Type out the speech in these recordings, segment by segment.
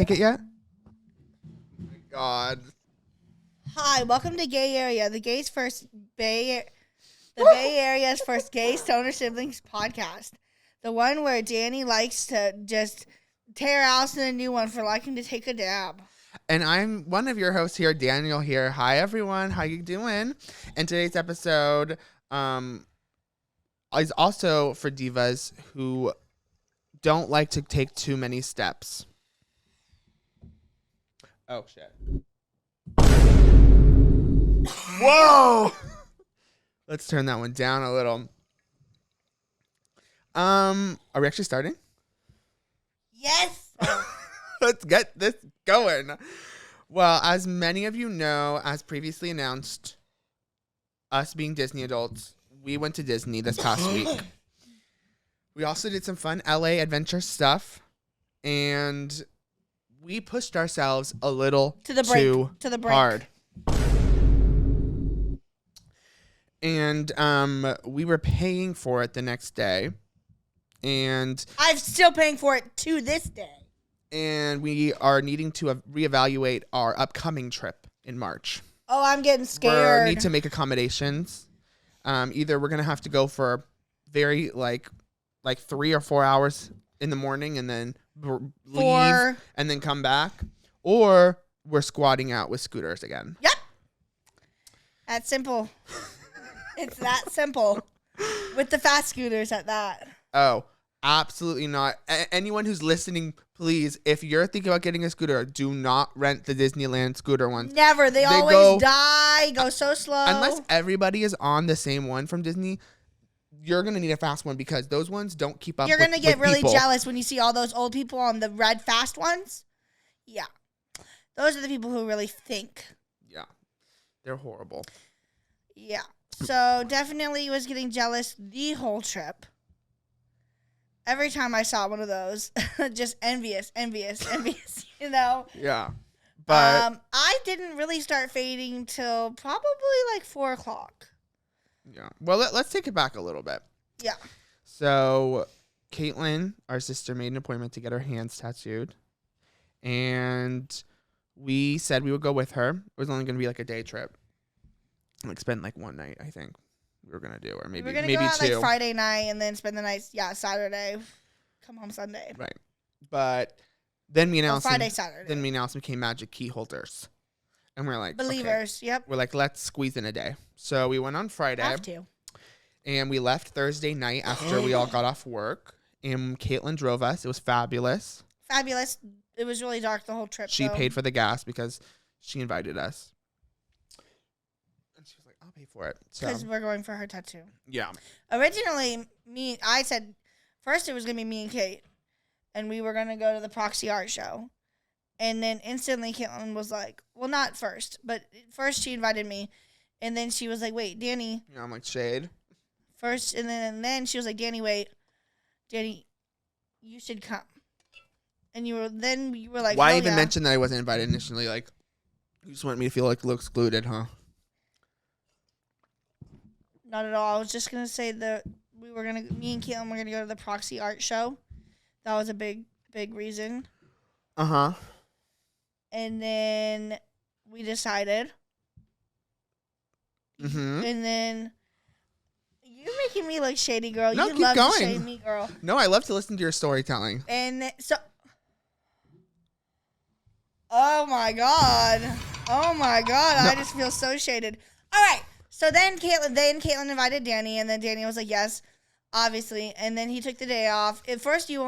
take it yet? Oh my God. Hi, welcome to Gay Area, the Bay Area's first gay stoner siblings podcast. The one where Danny likes to just tear Allison a new one for liking to take a dab. And I'm one of your hosts here, Daniel here. Hi, everyone. How you doing? And today's episode is also for divas who don't like to take too many steps. Oh, shit. Whoa! Let's turn that one down a little. Are we actually starting? Yes! Let's get this going. Well, as many of you know, as previously announced, us being Disney adults, we went to Disney this past week. We also did some fun LA adventure stuff, and we pushed ourselves a little to the break. Hard. And we were paying for it the next day, and I'm still paying for it to this day. And we are needing to reevaluate our upcoming trip in March. Oh, I'm getting scared. We need to make accommodations. Either we're gonna have to go for very like 3 or 4 hours in the morning and then leave and then come back, or we're squatting out with scooters again. Yep, that's simple. It's that simple, with the fast scooters at that. Oh, absolutely not. Anyone who's listening, please, if you're thinking about getting a scooter, do not rent the Disneyland scooter ones. Never. They always go so slow. Unless everybody is on the same one from Disney, you're going to need a fast one because those ones don't keep up. You're going to get really people. jealous when you see all those old people on the red fast ones. Yeah. Those are the people who really think. Yeah. They're horrible. Yeah. So definitely was getting jealous the whole trip. Every time I saw one of those, just envious, you know? Yeah. But I didn't really start fading till probably like 4 o'clock. Yeah. Well, let's take it back a little bit. Yeah. So Caitlin, our sister, made an appointment to get her hands tattooed. And we said we would go with her. It was only going to be like a day trip. Like spend like one night, I think we were gonna do, or maybe we're gonna maybe go out two. Like Friday night and then spend the night. Yeah, Saturday, come home Sunday. Right, but then me and Allison, Friday, Saturday. Then me and Allison became magic key holders, and we're like believers. Okay. Yep. We're like, let's squeeze in a day. So we went on Friday. Have to. And we left Thursday night after we all got off work, and Caitlin drove us. It was fabulous. Fabulous. It was really dark the whole trip. She paid for the gas because she invited us. She was like, I'll pay for it. Because we're going for her tattoo. Yeah. Originally, I said first it was going to be me and Kate. And we were going to go to the Proxy Art Show. And then instantly Caitlin was like, well, not first. But first she invited me. And then she was like, wait, Danny. Yeah, I'm like, shade. First, and then she was like, Danny, wait. Danny, you should come. And you were like, why even mention that I wasn't invited initially? Like, you just want me to feel like a little excluded, huh? Not at all. I was just gonna say that me and Caitlin were gonna go to the Proxy Art Show. That was a big reason. Uh-huh. And then we decided. Mm-hmm. And then you're making me look shady, girl. No, you keep love going. to shade me, girl. No, I love to listen to your storytelling. And so, oh my god, I just feel so shaded. All right. So then Caitlin invited Danny, and then Danny was like, yes, obviously. And then he took the day off. At first, you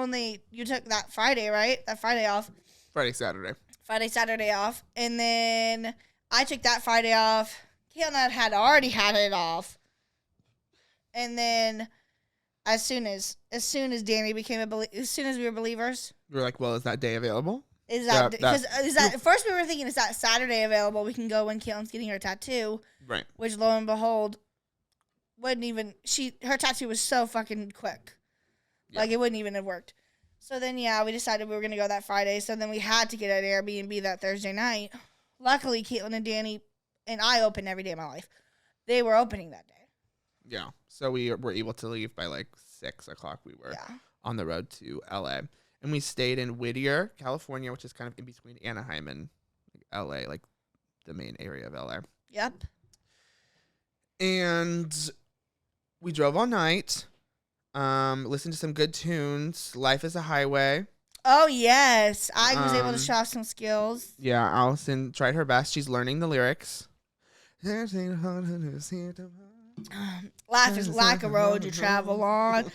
took that Friday, right? That Friday off. Saturday off. And then I took that Friday off. Caitlin had already had it off. And then as soon as Danny became as soon as we were believers. We were like, well, is that day available? Is that first we were thinking, is that Saturday available? We can go when Caitlin's getting her tattoo. Right. Which lo and behold, her tattoo was so fucking quick. Yeah. Like it wouldn't even have worked. So then we decided we were gonna go that Friday. So then we had to get an Airbnb that Thursday night. Luckily, Caitlin and Danny and I open every day of my life. They were opening that day. Yeah. So we were able to leave by like 6 o'clock. We were on the road to LA. and we stayed in Whittier, California, which is kind of in between Anaheim and LA, like the main area of LA. Yep. And we drove all night, listened to some good tunes. Life is a Highway. Oh, yes. I was able to show off some skills. Yeah, Allison tried her best. She's learning the lyrics. Life is like a road you travel on.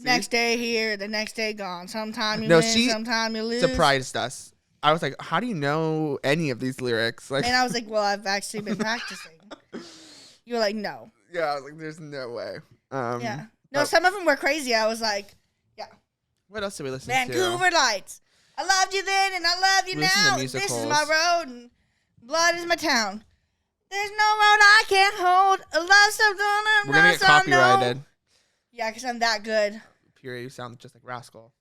Next day here, the next day gone. Sometime you win, sometime you lose. Surprised us. I was like, how do you know any of these lyrics? Like, and I was like, well, I've actually been practicing. You were like, no. Yeah, I was like, there's no way. Yeah. No, some of them were crazy. I was like, yeah. What else did we listen to? Vancouver Lights. I loved you then and I love you now. This is my road and blood is my town. There's no road I can't hold. A love so done. We're going to get copyrighted. Yeah, because I'm that good. Period. You sound just like Rascal.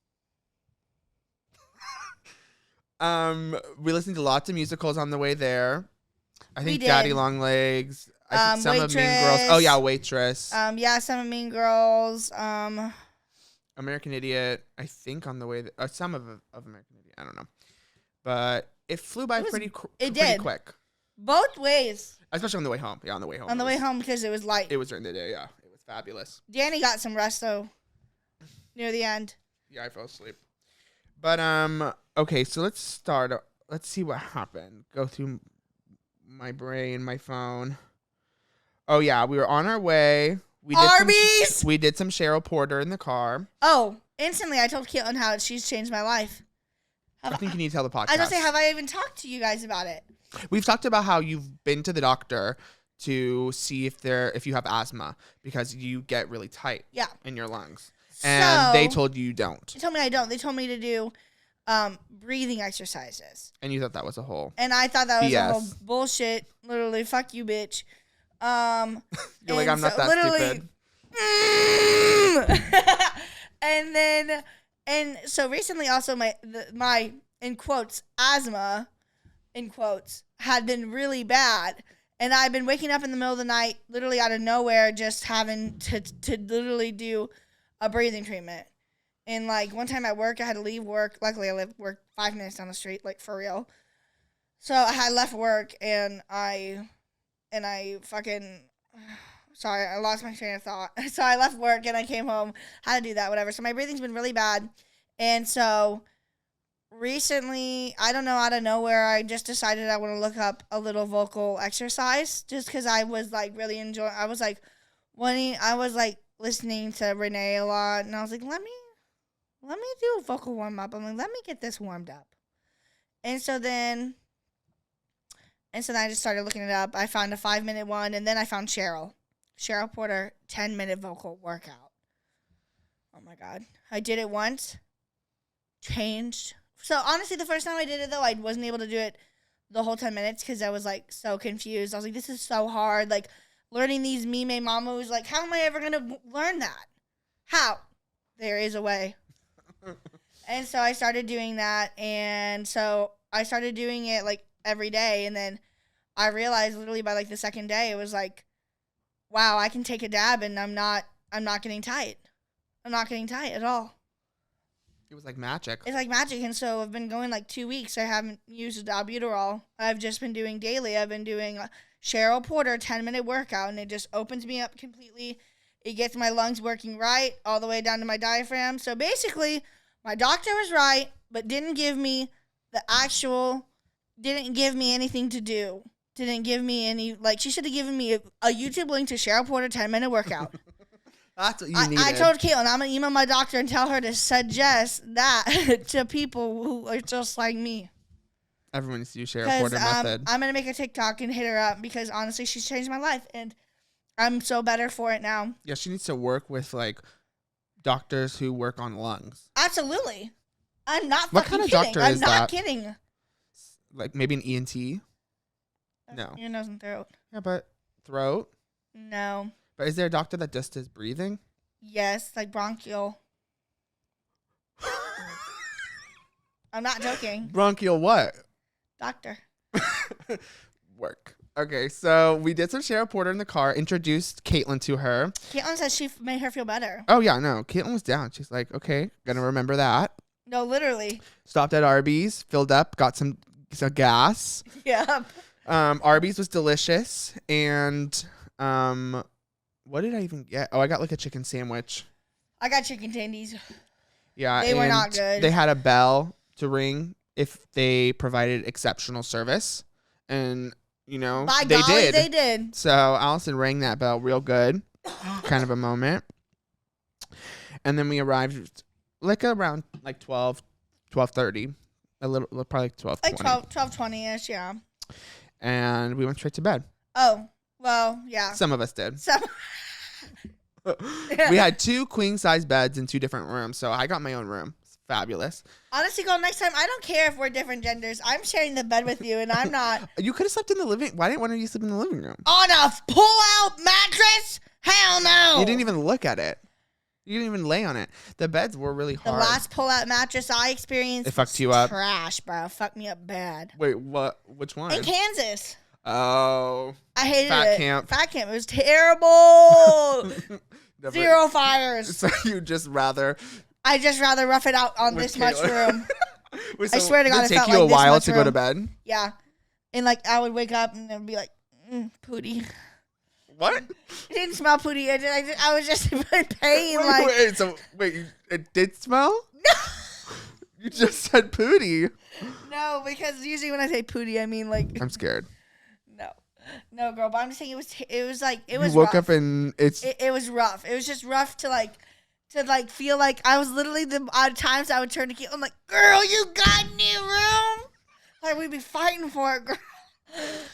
We listened to lots of musicals on the way there. I think Daddy Longlegs. I think some of Mean Girls. Oh, yeah, Waitress. Yeah, some of Mean Girls. American Idiot. I think on the way. Some of American Idiot. I don't know. But it flew by pretty quick. Both ways. Especially on the way home. Yeah, on the way home. On the way home because it was light. It was during the day, yeah. It was fabulous. Danny got some rest, though, near the end. Yeah, I fell asleep. But, okay, so let's start. Let's see what happened. Go through my brain, my phone. Oh, yeah, we were on our way. Arby's! We did some Cheryl Porter in the car. Oh, instantly I told Caitlin how she's changed my life. I think you need to tell the podcast. I was going to say, have I even talked to you guys about it? We've talked about how you've been to the doctor to see if you have asthma because you get really tight in your lungs. And they told you don't. They told me I don't. They told me to do breathing exercises. And you thought that was a whole And I thought that was a whole bullshit. Literally, fuck you, bitch. You're like, I'm not that stupid. And so recently also my in quotes asthma in quotes had been really bad, and I've been waking up in the middle of the night literally out of nowhere just having to literally do a breathing treatment. And like one time at work I had to leave work. Luckily I work 5 minutes down the street, like for real. So I had left work and I fucking sorry, I lost my train of thought. So I left work and I came home, had to do that, whatever. So my breathing's been really bad. And so recently, I don't know, out of nowhere, I just decided I want to look up a little vocal exercise just because I was like really enjoying. I was like listening to Renee a lot, and I was like, let me do a vocal warm up. I'm like, let me get this warmed up. And so then I just started looking it up. I found a 5-minute one, and then I found Cheryl Porter 10-minute vocal workout. Oh my God, I did it once, changed. So honestly, the first time I did it, though, I wasn't able to do it the whole 10 minutes because I was, like, so confused. I was like, this is so hard. Like, learning these mime mamus, like, how am I ever going to learn that? How? There is a way. And so I started doing that, and so I started doing it, like, every day, and then I realized literally by, like, the second day, it was like, wow, I can take a dab, and I'm not getting tight. I'm not getting tight at all. It was like magic. It's like magic, and so I've been going like 2 weeks. I haven't used albuterol. I've just been doing daily. I've been doing a Cheryl Porter 10-minute workout, and it just opens me up completely. It gets my lungs working right all the way down to my diaphragm. So basically, my doctor was right, but didn't give me anything to do. Didn't give me any, like, she should have given me a YouTube link to Cheryl Porter 10-minute workout. That's what you needed. I told Caitlin, I'm going to email my doctor and tell her to suggest that to people who are just like me. Everyone needs to do Cheryl Porter method. I'm going to make a TikTok and hit her up because, honestly, she's changed my life, and I'm so better for it now. Yeah, she needs to work with, like, doctors who work on lungs. Absolutely. I'm not what kind of kidding. Doctor is that? I'm not kidding. Like, maybe an ENT? No. Your nose and throat. Yeah, but throat? No. But is there a doctor that just does breathing? Yes, like bronchial. I'm not joking. Bronchial what? Doctor. Work. Okay, so we did some Cheryl Porter in the car, introduced Caitlin to her. Caitlin said she made her feel better. Oh, yeah, no. Caitlin was down. She's like, okay, gonna remember that. No, literally. Stopped at Arby's, filled up, got some gas. Yeah. Arby's was delicious, and what did I even get? Oh, I got like a chicken sandwich. I got chicken tendies. Yeah, They were and not good. They had a bell to ring if they provided exceptional service, and By they golly, did. they did. So Allison rang that bell real good, kind of a moment. And then we arrived like around like 12:30, a little probably 12:20. Like 12:20ish, yeah. And we went straight to bed. Oh, well, yeah. Some of us did. So, We had 2 queen size beds in 2 different rooms, so I got my own room. It's fabulous. honestly, girl, next time, I don't care if we're different genders. I'm sharing the bed with you, and I'm not. You could have slept in the living. Why didn't one of you sleep in the living room? On a pull-out mattress? Hell no. You didn't even look at it. You didn't even lay on it. The beds were really The hard. last pull-out mattress I experienced It fucked you up? trash, bro. Fucked me up bad. Wait, what? Which one? In Kansas. Oh. I hated Fat it. camp. Fat camp. It was terrible. Never- 0 fires. So you just rather. I just rather rough it out on With this much Kayla. room. Wait, I swear to God, did it it take felt you like a this while much to go to room. bed? Yeah. And like I would wake up and it would be like, pooty. What? It didn't smell pooty. I was just in pain. Like, It did smell? No. You just said pooty. no, because usually when I say pooty, I mean like, I'm scared. no, girl. But I'm just saying it was like, it You was woke rough. up and it's. It was rough. It was just rough to feel like I was literally the odd times I would turn to Keith. I'm like, girl, you got a new room? Like we'd be fighting for it, girl.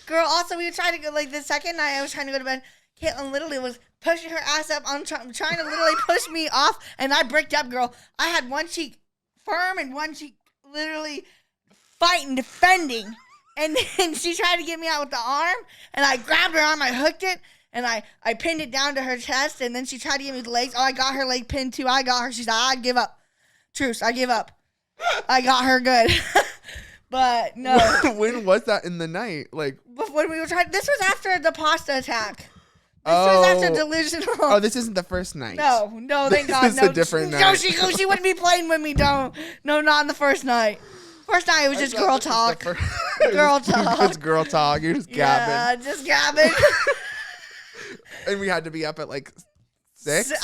Girl, also we were trying to go like the second night I was trying to go to bed. Caitlin literally was pushing her ass up. I'm trying to literally push me off, and I bricked up, girl. I had one cheek firm and one cheek literally fighting, defending. And then she tried to get me out with the arm, and I grabbed her arm, I hooked it, and I pinned it down to her chest, and then she tried to give me the legs. Oh, I got her leg pinned too. I got her. She said, I give up. Truce, I give up. I got her good. But no. When was that in the night? Like. But when we were trying, this was after the pasta attack. This was after delusional. Oh, this isn't the first night. No, thank God. This is No, a different no, night. she wouldn't be playing with me. No, not on the first night. First night it was just girl talk. Girl talk. It's girl talk. You're just gabbing. Yeah, just gabbing. And we had to be up at like 6. So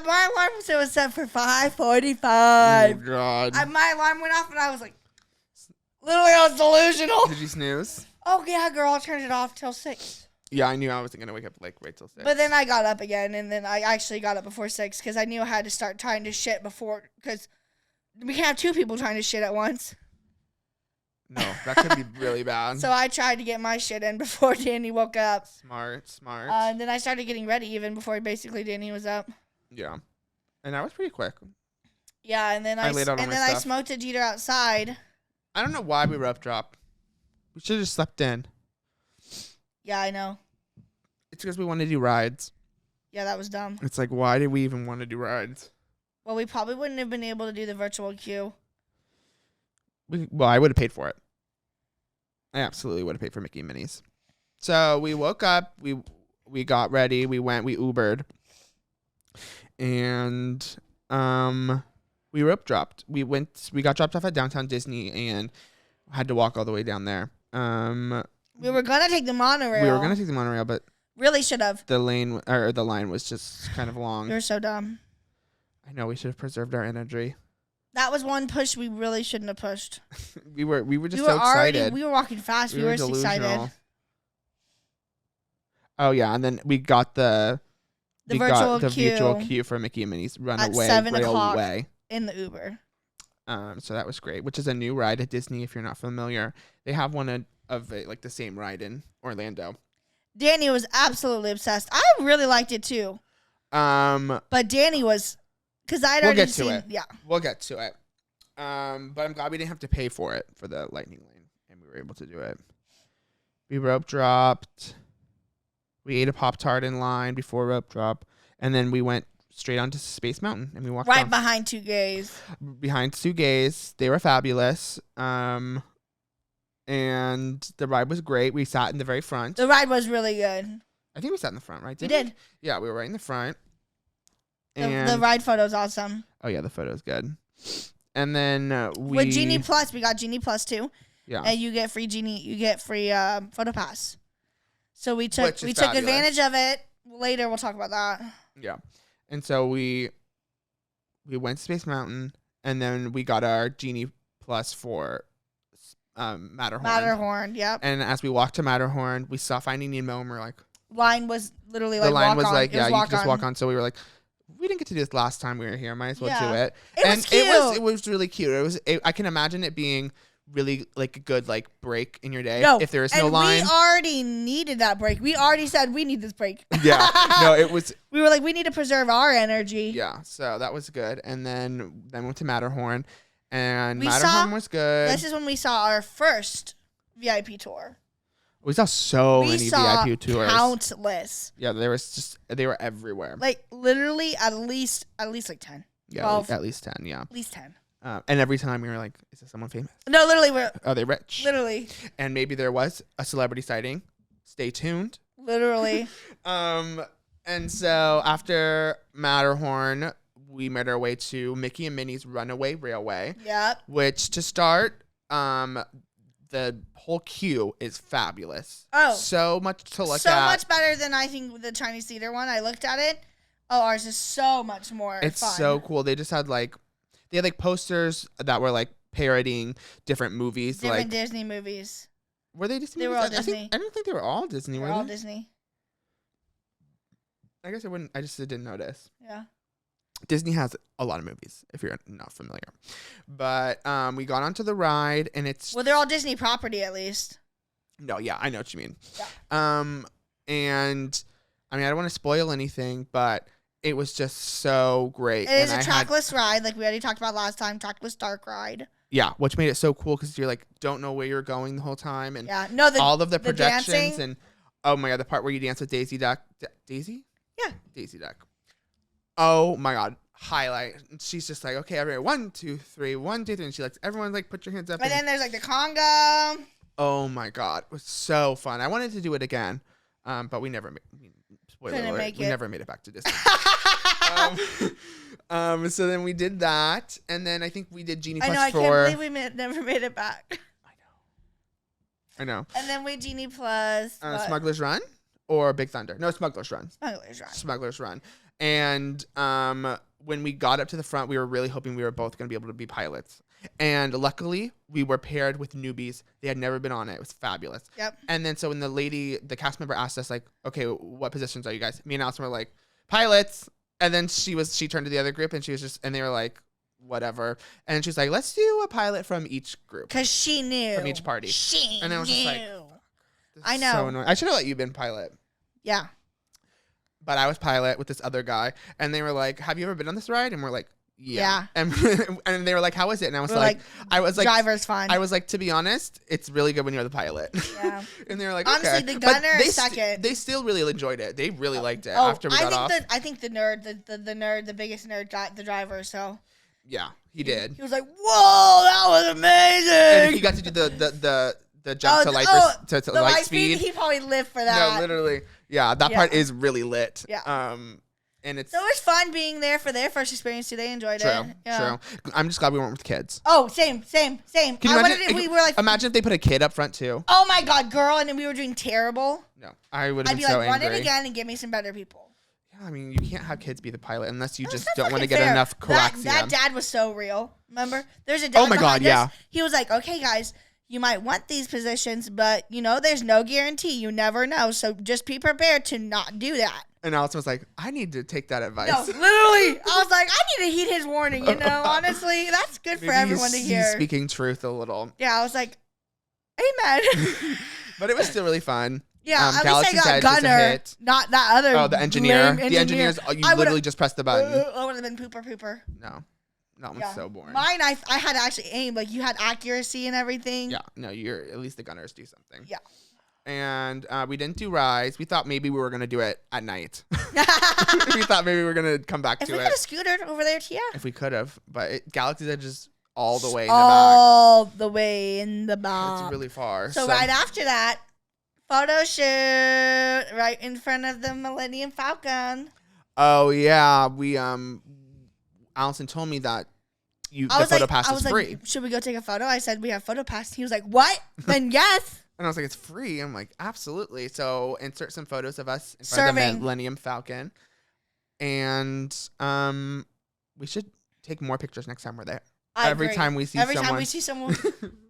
my alarm was set for 5:45. Oh God. My alarm went off and I was like, literally, I was delusional. Did you snooze? Oh yeah, girl, I turned it off till 6. Yeah, I knew I wasn't gonna wake up like right till 6. But then I got up again, and then I actually got up before 6 because I knew I had to start trying to shit before, because we can't have 2 people trying to shit at once. No, that could be really bad. So I tried to get my shit in before Danny woke up. Smart. And then I started getting ready even before basically Danny was up. Yeah, and that was pretty quick. Yeah, and then I laid out all my I stuff. smoked a Jeter outside. I don't know why we rough dropped. We should have just slept in. Yeah, I know. It's because we wanted to do rides. Yeah, that was dumb. It's like, why did we even want to do rides? Well, we probably wouldn't have been able to do the virtual queue. Well, I would have paid for it. I absolutely would have paid for Mickey and Minnie's. So we woke up, we got ready, we Ubered, and we rope dropped. We got dropped off at Downtown Disney and had to walk all the way down there. We were gonna take the monorail. We were gonna take the monorail, but really should have. the line was just kind of long. We were so dumb. I know, we should have preserved our energy. That was one push we really shouldn't have pushed. we were just so excited. We were walking fast. We were just excited. delusional. Oh yeah, and then we got the virtual queue for Mickey and Minnie's Runaway at 7 o'clock Railway. in the Uber. So that was great, which is a new ride at Disney. If you're not familiar, they have one of it, like the same ride in Orlando. Danny was absolutely obsessed. I really liked it too. But Danny was, because I'd We'll already get to seen. it. Yeah. We'll get to it. But I'm glad we didn't have to pay for it for the Lightning Lane, and we were able to do it. We rope dropped. We ate a Pop-Tart in line before rope drop, and then we went straight onto Space Mountain, and we walked Right on. behind 2 gays. Behind 2 gays. They were fabulous. And the ride was great. We sat in the very front. The ride was really good. I think we sat in the front, right? We Didn't did. Yeah, we were right in the front. The ride photo's awesome. Oh yeah, the photo's good. And then with Genie Plus, we got Genie Plus too. Yeah. And you get free photo pass. So we took Which is fabulous. advantage of it. Later we'll talk about that. Yeah. And so we went to Space Mountain, and then we got our Genie Plus for Matterhorn. Matterhorn, yep. And as we walked to Matterhorn, we saw Finding Nemo, and we're like, Line was literally the like line walk was on. like, It was yeah, you walk can just on. walk on. So we were like, we didn't get to do this last time we were here. Might as well do Yeah. it. It was cute. It was really cute. I can imagine it being really like a good like break in your day if there is no line. We already needed that break. We already said we need this break. Yeah. No, it was. We were like, we need to preserve our energy. Yeah. So that was good. And then went to Matterhorn, and We Matterhorn saw- was good. This is when we saw our first VIP tour. We saw so We many saw VIP tours. countless. Yeah, they were everywhere. Like literally at least like 10. Yeah, 12. at least 10. Yeah. At least 10. And every time we were like, is this someone famous? No, literally we're Are they rich? literally. And maybe there was a celebrity sighting. Stay tuned. Literally. And so after Matterhorn, we made our way to Mickey and Minnie's Runaway Railway, Yep. which to start, the whole queue is fabulous. Oh. So much to look So at. much better than I think the Chinese theater one. I looked at it. Oh, ours is so much more It's fun. so cool. They just had they had posters that were like parodying different movies. Different like Disney movies. were they Disney? They were movies? all Disney. I don't think they were all Disney. They're Were all they? Disney. I guess I wouldn't. I just didn't notice. Yeah. Disney has a lot of movies, if you're not familiar. But we got onto the ride, and it's Well, they're all Disney property at least. no, yeah, I know what you mean. Yeah. And I mean, I don't want to spoil anything, but it was just so great. It is a And trackless ride, like we already talked about last time. Trackless dark ride. Yeah, which made it so cool because you're like don't know where you're going the whole time, and Yeah. No, all of the the projections dancing. and oh my god, the part where you dance with Daisy Duck. Daisy? Yeah. Daisy Duck. Oh my god, highlight. And she's just like, okay, everyone, 1, 2, 3, 1, 2, 3, and she lets everyone like put your hands up. And then there's like the conga. Oh my god, it was so fun. I wanted to do it again, but we never. Spoiler Couldn't alert, make we it. never made it back to Disney. So then we did that, and then I think we did Genie I Plus know. I for. can't believe we never made it back. I know. And then we Genie Plus. what? Smuggler's Run or Big Thunder? No, Smuggler's Run. Smuggler's Run. Smuggler's Run. And when we got up to the front, we were really hoping we were both going to be able to be pilots. And luckily, we were paired with newbies. They had never been on it. It was fabulous. Yep. And then so when the cast member asked us, like, okay, what positions are you guys? Me and Allison were like, pilots. And then she turned to the other group and and they were like, whatever. And she's like, let's do a pilot from each group. Because she knew. From each party. She And I was just like, knew. This I is know. So annoying. I should have let you been pilot. Yeah. But I was pilot with this other guy, and they were like, "Have you ever been on this ride?" And we're like, "Yeah." And they were like, "How was it?" And I was We're like, "I was like, driver's fun. I was like, to be honest, it's really good when you're the pilot." Yeah. And they were like, Honestly, okay. the But gunner they is second. They still really enjoyed it. They really liked it after we got off. I think the nerd, the nerd, the biggest nerd, the driver. So Yeah, he did. he was like, "Whoa, that was amazing!" And he got to do the jump to light speed. He probably lived for that. No, literally. Yeah, that Yeah. part is really lit. Yeah. And it's So it was fun being there for their first experience too. They enjoyed true. it. Yeah. True. I'm just glad we weren't with kids. Oh, same. Can you I imagine wanted if we were like, imagine if they put a kid up front too? oh my god, girl, and then we were doing terrible. No, I would I'd have be been so like, run angry. it again and give me some better people. Yeah, I mean, you can't have kids be the pilot unless you No, just it's not don't want to fucking get fair. enough coaxium. That dad was so real. Remember? There's a dad Oh my God, behind us. yeah. He was like, okay, guys, you might want these positions, but, there's no guarantee. You never know. So just be prepared to not do that. And Allison was like, I need to take that advice. No, literally. I was like, I need to heed his warning, Honestly, that's good for Maybe everyone to he's hear. speaking truth a little. Yeah, I was like, amen. But it was still really fun. Yeah, at Galaxy's least I Edge got is a gunner, hit. not that other. Oh, the engineer. lame The engineers, you I would've- literally just press the button. I would have been pooper. No. That one's Yeah. so boring. Mine, I had to actually aim. Like, you had accuracy and everything. Yeah, no, at least the gunners do something. Yeah. And we didn't do rides. We thought maybe we were going to do it at night. We thought maybe we were going to come back If to we it. could have scootered over there, yeah. If we could have. But Galaxy's Edge is all the way in the back. All the way in the back. It's really far. So right after that, photo shoot right in front of the Millennium Falcon. Oh, yeah. We, Allison told me that the I was photo like, pass I is was free. like, should we go take a photo? I said we have photo pass. He was like, what? Then yes. And I was like, it's free. I'm like, absolutely. So insert some photos of us in front of the Serving. Millennium Falcon. And we should take more pictures next time we're there. Every time we see Every someone. time we see someone.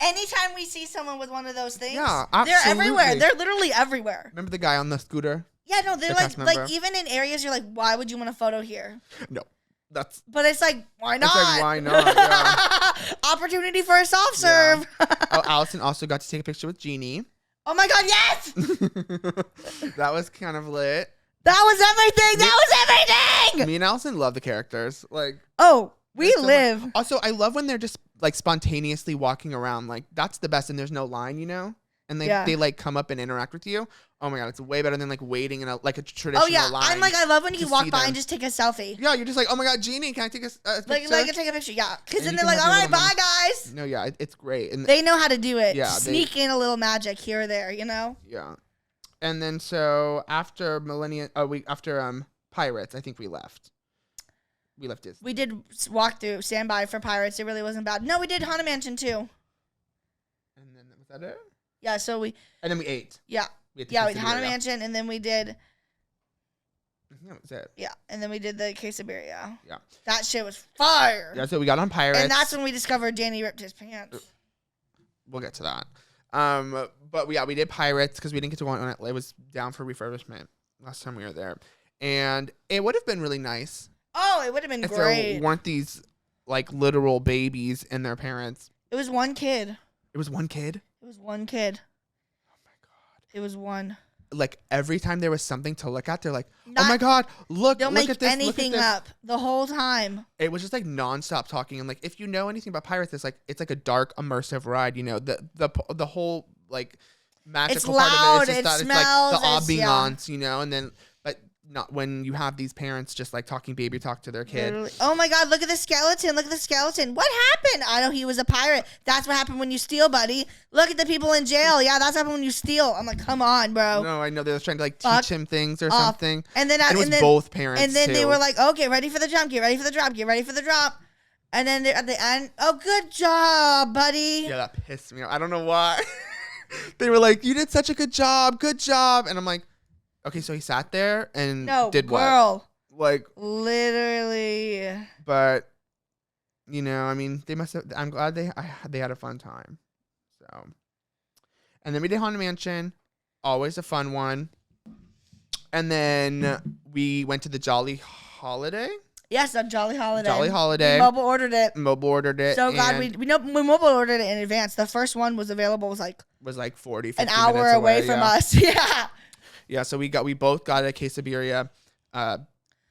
Anytime we see someone with one of those things. Yeah, They're everywhere. absolutely. They're literally everywhere. Remember the guy on the scooter? Yeah, no, they're The cast like member? even in areas you're like, why would you want a photo here? No. That's But it's like, why not? It's like, why not? Yeah. Opportunity for a soft serve. Oh, Allison also got to take a picture with Jeannie. Oh my God, yes! That was kind of lit. That was everything. That was everything. Me and Allison love the characters. Like, Oh, we there's so live. much- Also, I love when they're just like spontaneously walking around. Like, that's the best, and there's no line, you know? And they like come up and interact with you. Oh my God, it's way better than like waiting in a traditional Oh yeah, line. I'm like, I love when you to can walk see by them. and just take a selfie. Yeah, you're just like, oh my God, Jeannie, can I take a picture? Like take a picture, yeah. Because And then you they're can like, have all your right, little bye guys. No, yeah, it's great. And They know how to do it. Yeah, Sneak in a little magic here or there, you know? yeah. And then so after Pirates, I think we left. We left Disney. We did walk through Standby for Pirates. It really wasn't bad. No, we did Haunted Mansion too. And then was that it? Yeah, so we, And then we ate. yeah. We ate the Yeah, we did Haunted quesadilla. Mansion, and then we did, That was it. yeah, and then we did the quesadilla. Yeah. That shit was fire. Yeah, so we got on Pirates. And that's when we discovered Danny ripped his pants. We'll get to that. But we did Pirates because we didn't get to go on it. It was down for refurbishment last time we were there. And it would have been really nice Oh, it would have been if great. there weren't these like literal babies and their parents. It was one kid. It was one kid. It was one kid. Oh my God. It was one. Like every time there was something to look at, they're like, "Oh Not- my God, look Don't look make at this, anything look at up the whole time. this." It was just like nonstop talking, and like if you know anything about Pirates, it's like a dark immersive ride. You know, the whole like magical part loud, of it is it just that smells, it's like it's- the yeah. ambiance, you know, and then but not when you have these parents just like talking baby talk to their kid. Literally. Oh my God, look at the skeleton. Look at the skeleton. What happened? I know he was a pirate. That's what happened when you steal, buddy. Look at the people in jail. Yeah, that's what happened when you steal. I'm like, come on, bro. No, I know they were trying to like Fuck teach him things or off. something. And then, And it was and then both parents. And then they too. were like, oh, get ready for the jump. Get ready for the drop. Get ready for the drop. And then at the end, oh, good job, buddy. Yeah, that pissed me off. I don't know why. They were like, you did such a good job. And I'm like, okay, so he sat there and No, did what? girl. Like, Literally. but you know, I mean, they must have. I'm glad they had a fun time. So, and then we did Haunted Mansion, always a fun one. And then we went to the Jolly Holiday. Yes, a Jolly Holiday. Jolly Holiday. We mobile ordered it. Mobile ordered it. So glad and we mobile ordered it in advance. The first one was available was like was like 40, 50 an hour minutes away from yeah. us. Yeah. Yeah, so we both got a quesadilla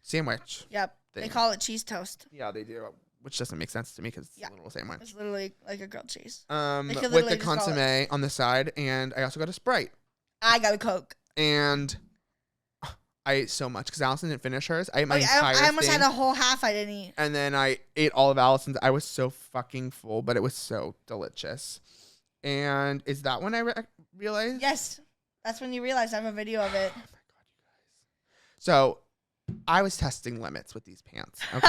sandwich. Yep. They Thing. call it cheese toast. Yeah, they do, which doesn't make sense to me because Yeah. it's a little sandwich. It's literally like a grilled cheese. With could the literally just call it- consomme on the side, and I also got a Sprite. I got a Coke. And I ate so much because Allison didn't finish hers. I ate my Oh, yeah, entire I almost thing, had a whole half I didn't eat. and then I ate all of Allison's. I was so fucking full, but it was so delicious. And is that when I realized? Yes. That's when you realize I have a video of it. Oh my God, you guys. So I was testing limits with these pants. Okay.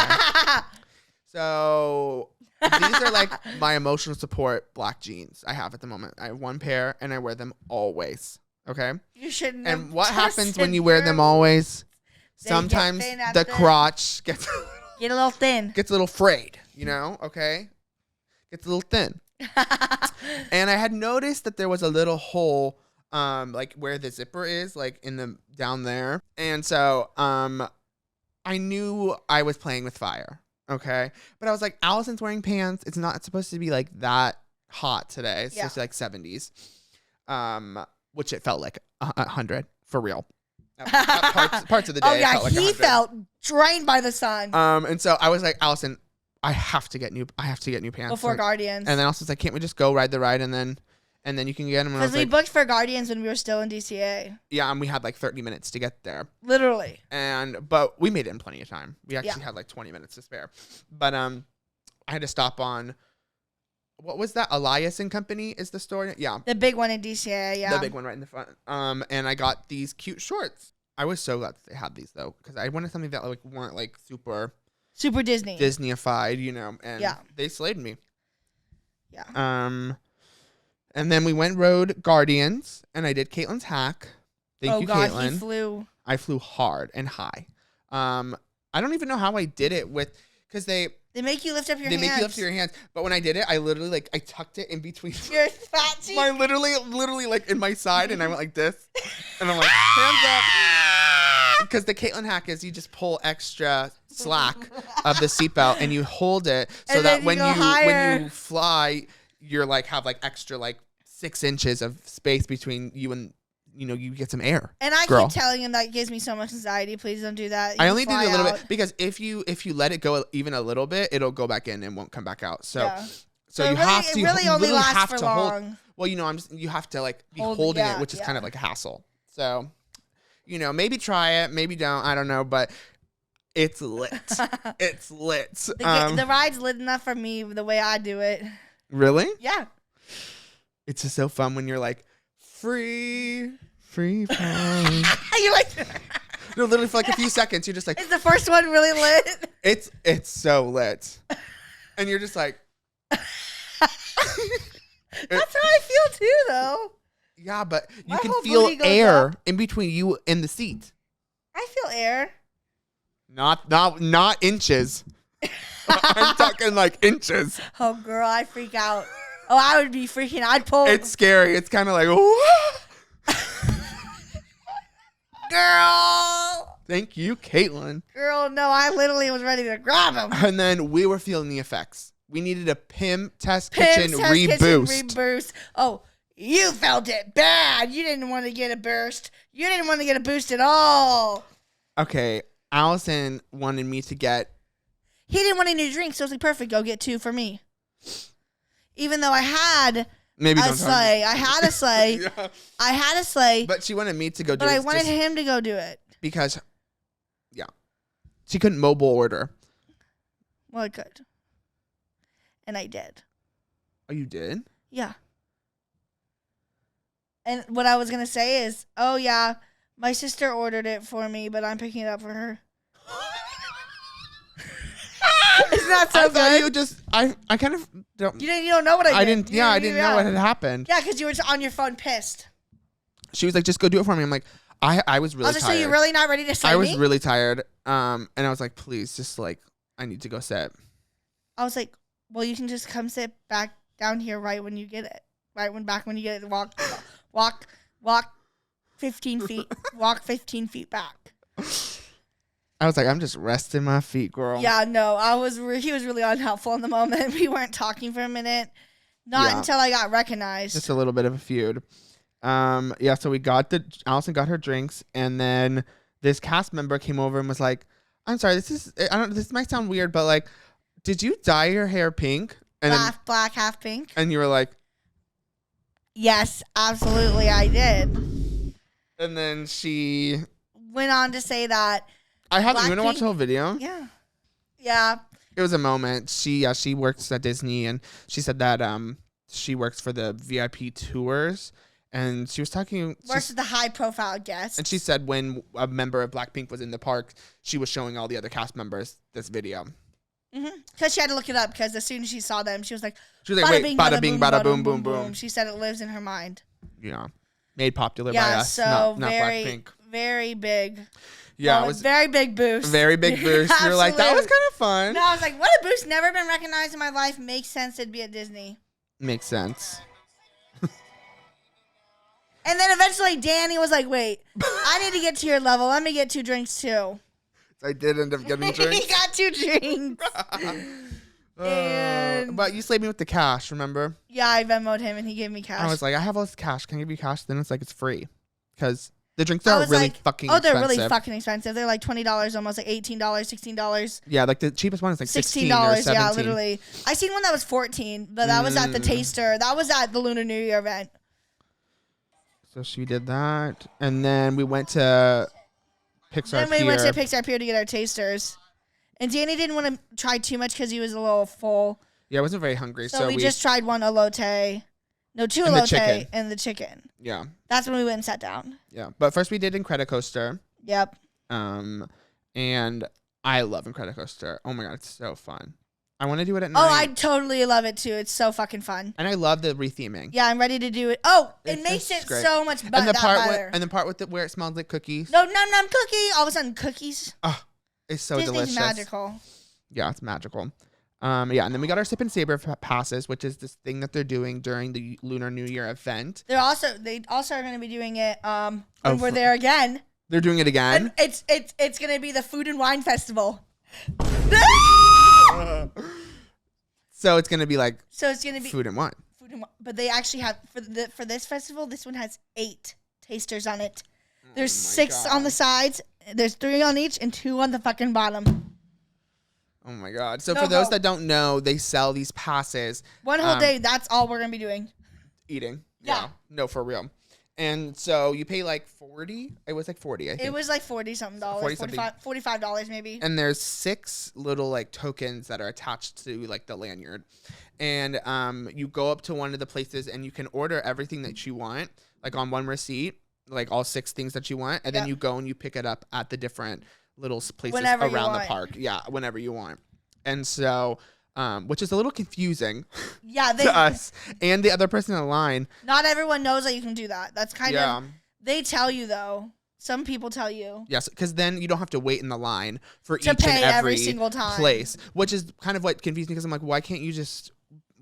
So these are like my emotional support black jeans I have at the moment. I have one pair and I wear them always. Okay. You shouldn't. And have what happens when tested you wear them your- always? They get Sometimes thin at the the- crotch gets Get a little thin. gets a little frayed, you know? Okay. Gets a little thin. And I had noticed that there was a little hole like where the zipper is, like in the down there. And so I knew I was playing with fire. Okay. But I was like, Allison's wearing pants. It's not supposed to be like that hot today. It's Yeah. supposed to be like 70s. Which it felt like 100 for real. Parts of the day. Oh it yeah, felt like he 100. felt drained by the sun And so I was like, Allison, I have to get new pants. before Like, Guardians. and then Allison's like, can't we just go ride the ride and then you can get them? And I Because was we like, booked for Guardians when we were still in DCA. yeah, and we had like 30 minutes to get there. Literally. But we made it in plenty of time. We actually Yeah. had like 20 minutes to spare. But I had to stop on, what was that? Elias and Company is the store? Yeah. The big one in DCA, yeah. The big one right in the front. And I got these cute shorts. I was so glad that they had these though, because I wanted something that like weren't like super Super Disney. Disneyified, you know, and Yeah. they slayed me. Yeah. And then we rode Guardians, and I did Caitlin's hack. Thank you, God, Caitlin. he flew. I flew hard and high. I don't even know how I did it because they make you lift up your hands. They make you lift your hands. But when I did it, I literally I tucked it in between your fat cheek. my literally like in my side, and I went like this, and I'm like hands up. Because the Caitlin hack is you just pull extra slack of the seatbelt and you hold it so that when you fly, you're have extra 6 inches of space between you and you get some air. And I girl. keep telling him that gives me so much anxiety. Please don't do that. I only did it a little bit because if you let it go even a little bit, it'll go back in and won't come back out. So you have to. It really only lasts for long. Hold. Well, you have to be holding it, which is kind of like a hassle. So, maybe try it, maybe don't. I don't know, but it's lit. It's lit. The ride's lit enough for me the way I do it. Really? Yeah. It's just so fun when you're free fall. You're no, literally for a few seconds, you're just is the first one really lit? It's so lit, and you're just That's how I feel too, though. Yeah, but you My can whole feel booty goes air up. in between you and the seat. I feel air. Not inches. I'm talking inches. Oh, girl, I freak out. Oh, I would be freaking. I'd pull. It's scary. It's kind of Girl. Thank you, Caitlin. Girl, no, I literally was ready to grab him. And then we were feeling the effects. We needed a Pim Test Kitchen reboost. Oh, you felt it bad. You didn't want to get a burst. You didn't want to get a boost at all. Okay, Allison wanted me to get. He didn't want any drinks, so I was like, perfect, go get 2 for me. Even though I had a sleigh. I had a sleigh. Yeah. I had a sleigh. But she wanted me to go do it. But I wanted him to go do it. Because, she couldn't mobile order. Well, I could. And I did. Oh, you did? Yeah. And what I was going to say is, oh, yeah, my sister ordered it for me, but I'm picking it up for her. Isn't that so good? You just, I kind of don't. You don't know what I did. I didn't know what had happened. Yeah, because you were on your phone pissed. She was like, just go do it for me. I'm like, I was really tired. So you're really not ready to slay me? I was really tired. And I was like, please, just I need to go sit. I was like, well, you can just come sit back down here right when you get it. Back when you get it. Walk 15 feet. Walk 15 feet back. I was like, I'm just resting my feet, girl. Yeah, no, he was really unhelpful in the moment. We weren't talking for a minute. Not until I got recognized. Just a little bit of a feud. So Allison got her drinks, and then this cast member came over and was like, I'm sorry, this might sound weird, but did you dye your hair pink? And half black, half pink. And you were like, yes, absolutely, I did. And then she went on to say that. You want to watch the whole video? Yeah. Yeah. It was a moment. She works at Disney, and she said that she works for the VIP tours, and she was talking. Works with the high profile guests. And she said when a member of Blackpink was in the park, she was showing all the other cast members this video. Because she had to look it up, because as soon as she saw them, she was like, wait, bada bing, bada boom, boom, boom. She said it lives in her mind. Yeah. Made popular by us, so not very, Blackpink. Very big. Yeah, it was very big boost. Very big boost. You're like, that was kind of fun. No, I was like, what a boost. Never been recognized in my life. Makes sense it'd be at Disney. Makes sense. And then eventually Danny was like, wait, I need to get to your level. Let me get 2 drinks too. I did end up getting drinks. He got 2 drinks. But you slayed me with the cash, remember? Yeah, I Venmo'd him and he gave me cash. I was like, I have all this cash. Can I give you cash? Then it's it's free. Because the drinks are really fucking expensive. Oh, they're really fucking expensive. They're $20, almost $18, $16. Yeah, the cheapest one is $16 or $17. Yeah, literally. I seen one that was $14, but that was at the Taster. That was at the Lunar New Year event. So she did that. And then we went to Pixar Pier. Then we went to Pixar Pier to get our tasters. And Danny didn't want to try too much because he was a little full. Yeah, I wasn't very hungry. So we just tried 1 elote. No, 2 elote and the chicken. Yeah. That's when we went and sat down. Yeah. But first we did Incredicoaster. Yep. And I love Incredicoaster. Oh my God, it's so fun. I want to do it at Oh, night. I totally love it too. It's so fucking fun. And I love the retheming. Yeah, I'm ready to do it. Oh, it It's makes just it great. so much And the that part better. and the part with where it smells like cookies. No, num cookie. All of a sudden, cookies. Oh, it's so Disney's delicious. magical. Yeah, it's magical. Yeah, and then we got our Sip and Saber passes, which is this thing that they're doing during the Lunar New Year event. They also are going to be doing it when Oh, we're there again. They're doing it again. And it's going to be the Food and Wine Festival. So it's gonna be like So it's going to be food and wine. food and wine, but they actually have for this festival. This one has 8 tasters on it. There's Oh my 6 God. on the sides. There's 3 on each and 2 on the fucking bottom. Oh my God. So No for those hope. that don't know, they sell these passes. One whole day. That's all we're going to be doing. Eating. Yeah. No, for real. And so you pay like 40. It was like 40, I think. It was like $40-something, 40-something. $45 maybe. And there's 6 little like tokens that are attached to like the lanyard. And you go up to one of the places and you can order everything that you want, like on one receipt, like all 6 things that you want, and then Yep. you go and you pick it up at the different little places Whenever you around the want. park. Yeah, whenever you want. And so which is a little confusing Yeah, to us and the other person in line. not everyone knows that you can do that. That's kind Yeah. of they tell you though. Some people tell you. Yes, because then you don't have to wait in the line for To each pay and every every single time. place, which is kind of what confused me because I'm like, why can't you just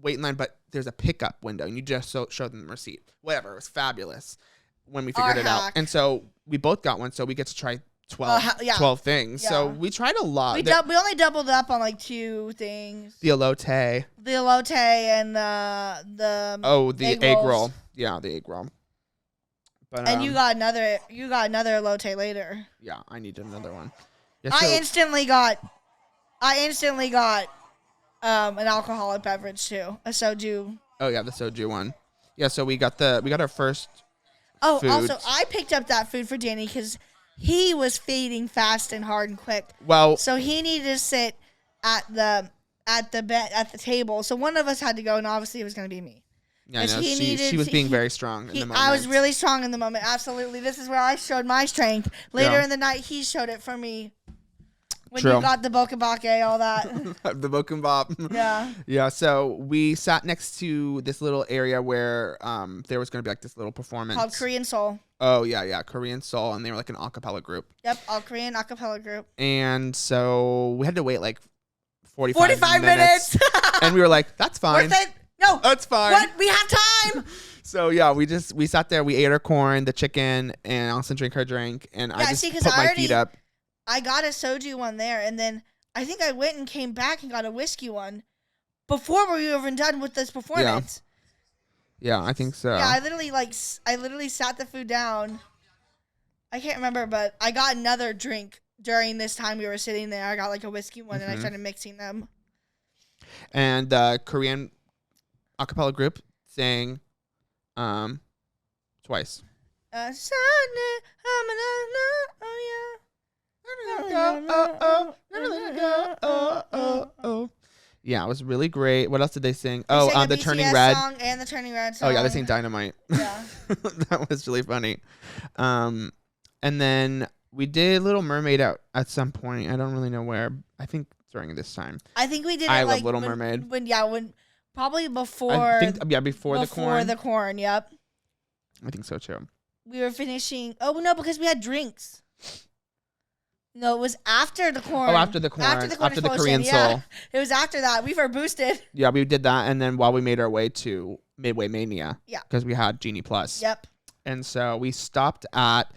wait in line? But there's a pickup window and you just show them the receipt. Whatever, it was fabulous when we figured Our it out. hack. And so we both got one, so we get to try 12, Yeah. 12 things. So Yeah. we tried a lot. We only doubled up on like 2 things. The elote. The elote and the The egg egg rolls. roll. Yeah, the egg roll. But, And you got another elote later. yeah, I need another one. Yeah, I so- instantly got an alcoholic beverage too, a soju. oh yeah, the soju one. Yeah, so we got our first. Oh, Food. also I picked up that food for Danny because he was fading fast and hard and quick, Well, so he needed to sit at the table. So one of us had to go, and obviously it was going to be me. yeah, I 'cause know, he she needed- was being he- very strong in the moment. I was really strong in the moment. Absolutely, this is where I showed my strength. Later Yeah. in the night, he showed it for me. When True. you got the bokebake, all that. the bokimbap. Yeah. Yeah, so we sat next to this little area where there was going to be like this little performance. Called Korean Soul. Oh, yeah, Korean Soul, and they were like an a cappella group. Yep, all Korean acapella group. And so we had to wait like 45 45 minutes. And we were like, that's fine. Worth it? No. That's fine. What? We have time. So yeah, we sat there, we ate our corn, the chicken, and Allison drank her drink, and I Yeah, just see, 'cause put I my already- feet up. I got a soju one there, and then I think I went and came back and got a whiskey one before we were even done with this performance. Yeah, I think so. Yeah, I literally sat the food down. I can't remember, but I got another drink during this time we were sitting there. I got like a whiskey one, and I started mixing them. And the Korean a cappella group sang twice. Yeah, it was really great. What else did they sing? They sang a The Turning BTS Red. song and the Turning Red song. Oh yeah, they sang Dynamite. Yeah. That was really funny. And then we did Little Mermaid at some point. I don't really know where. I think during this time. I think we did. I it love like Little when, Mermaid. When probably before. I think before the corn. the corn. Yep. I think so too. We were finishing. Oh no, because we had drinks. No, it was after the corn. Oh, after the corn. After the corn After the explosion, Korean yeah. Soul. It was after that. We were boosted. Yeah, we did that, and then while we made our way to Midway Mania. Yeah. Because we had Genie Plus. Yep. And so we stopped at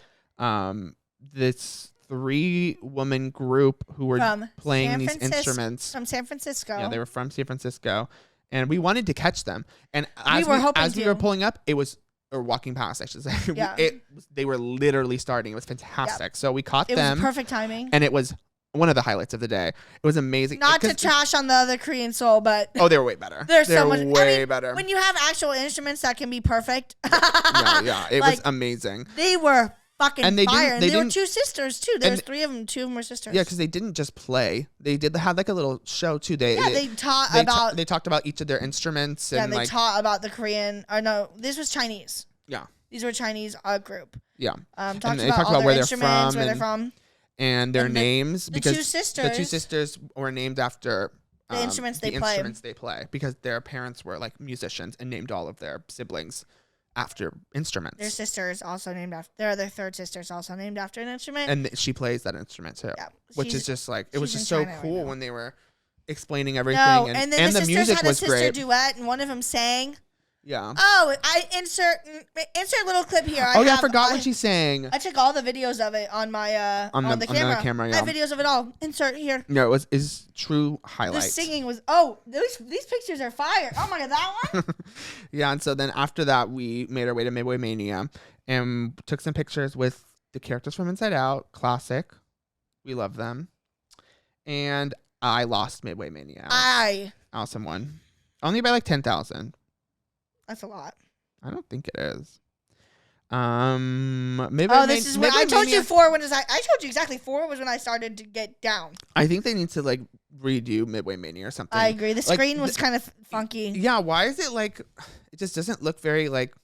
this 3-woman group who were From playing San these Francisco- instruments. From San Francisco. Yeah, they were from San Francisco, and we wanted to catch them. And as were hoping as we to. were pulling up, it was or walking past, I should say. Yeah. They were literally starting. It was fantastic. So we caught It them, was perfect timing. and it was one of the highlights of the day. It was amazing. Not to 'Cause- trash on the other Korean Soul, but Oh, they were way better. they're They're so much way better. When you have actual instruments that can be perfect. yeah, it was Like, amazing. They were fucking And they fire. didn't- And they they were didn't- 2 sisters too. There was and- 3 of them. 2 of them were sisters. Yeah, because they didn't just play. They had like a little show too. They taught they about. they talked about each of their instruments Yeah, and they like taught about the Korean. Or no, this was Chinese. yeah. These were Chinese group. Yeah. Talked they about talked all about their where they're instruments, from where they're and- from. and their And names the because two the two sisters- sisters were named after The instruments they play. instruments they play because their parents were like musicians and named all of their siblings after instruments. Their sister is also named after. Their other third sister is also named after an instrument. And she plays that instrument too, Yeah, which she's- is just like it was she's just in so China right cool now. when they were explaining everything No, and and then the, the sisters music had a was sister great. duet, and one of them sang. Yeah. Oh, I insert little clip here. I forgot what she sang. I took all the videos of it on my on the camera. I have videos of it all. Insert here. No, it is true The highlight. singing was these pictures are fire. Oh my god, that one. Yeah, and so then after that, we made our way to Midway Mania and took some pictures with the characters from Inside Out. Classic. We love them. And I lost Midway Mania. Allison won. Only by like 10,000. That's a lot. I don't think it is. Midway This is when I told you 4 when I told you exactly 4 was when I started to get down. I think they need to like redo Midway Mania or something. I agree. The Like, screen was kind of funky. Yeah, why is it like it just doesn't look very like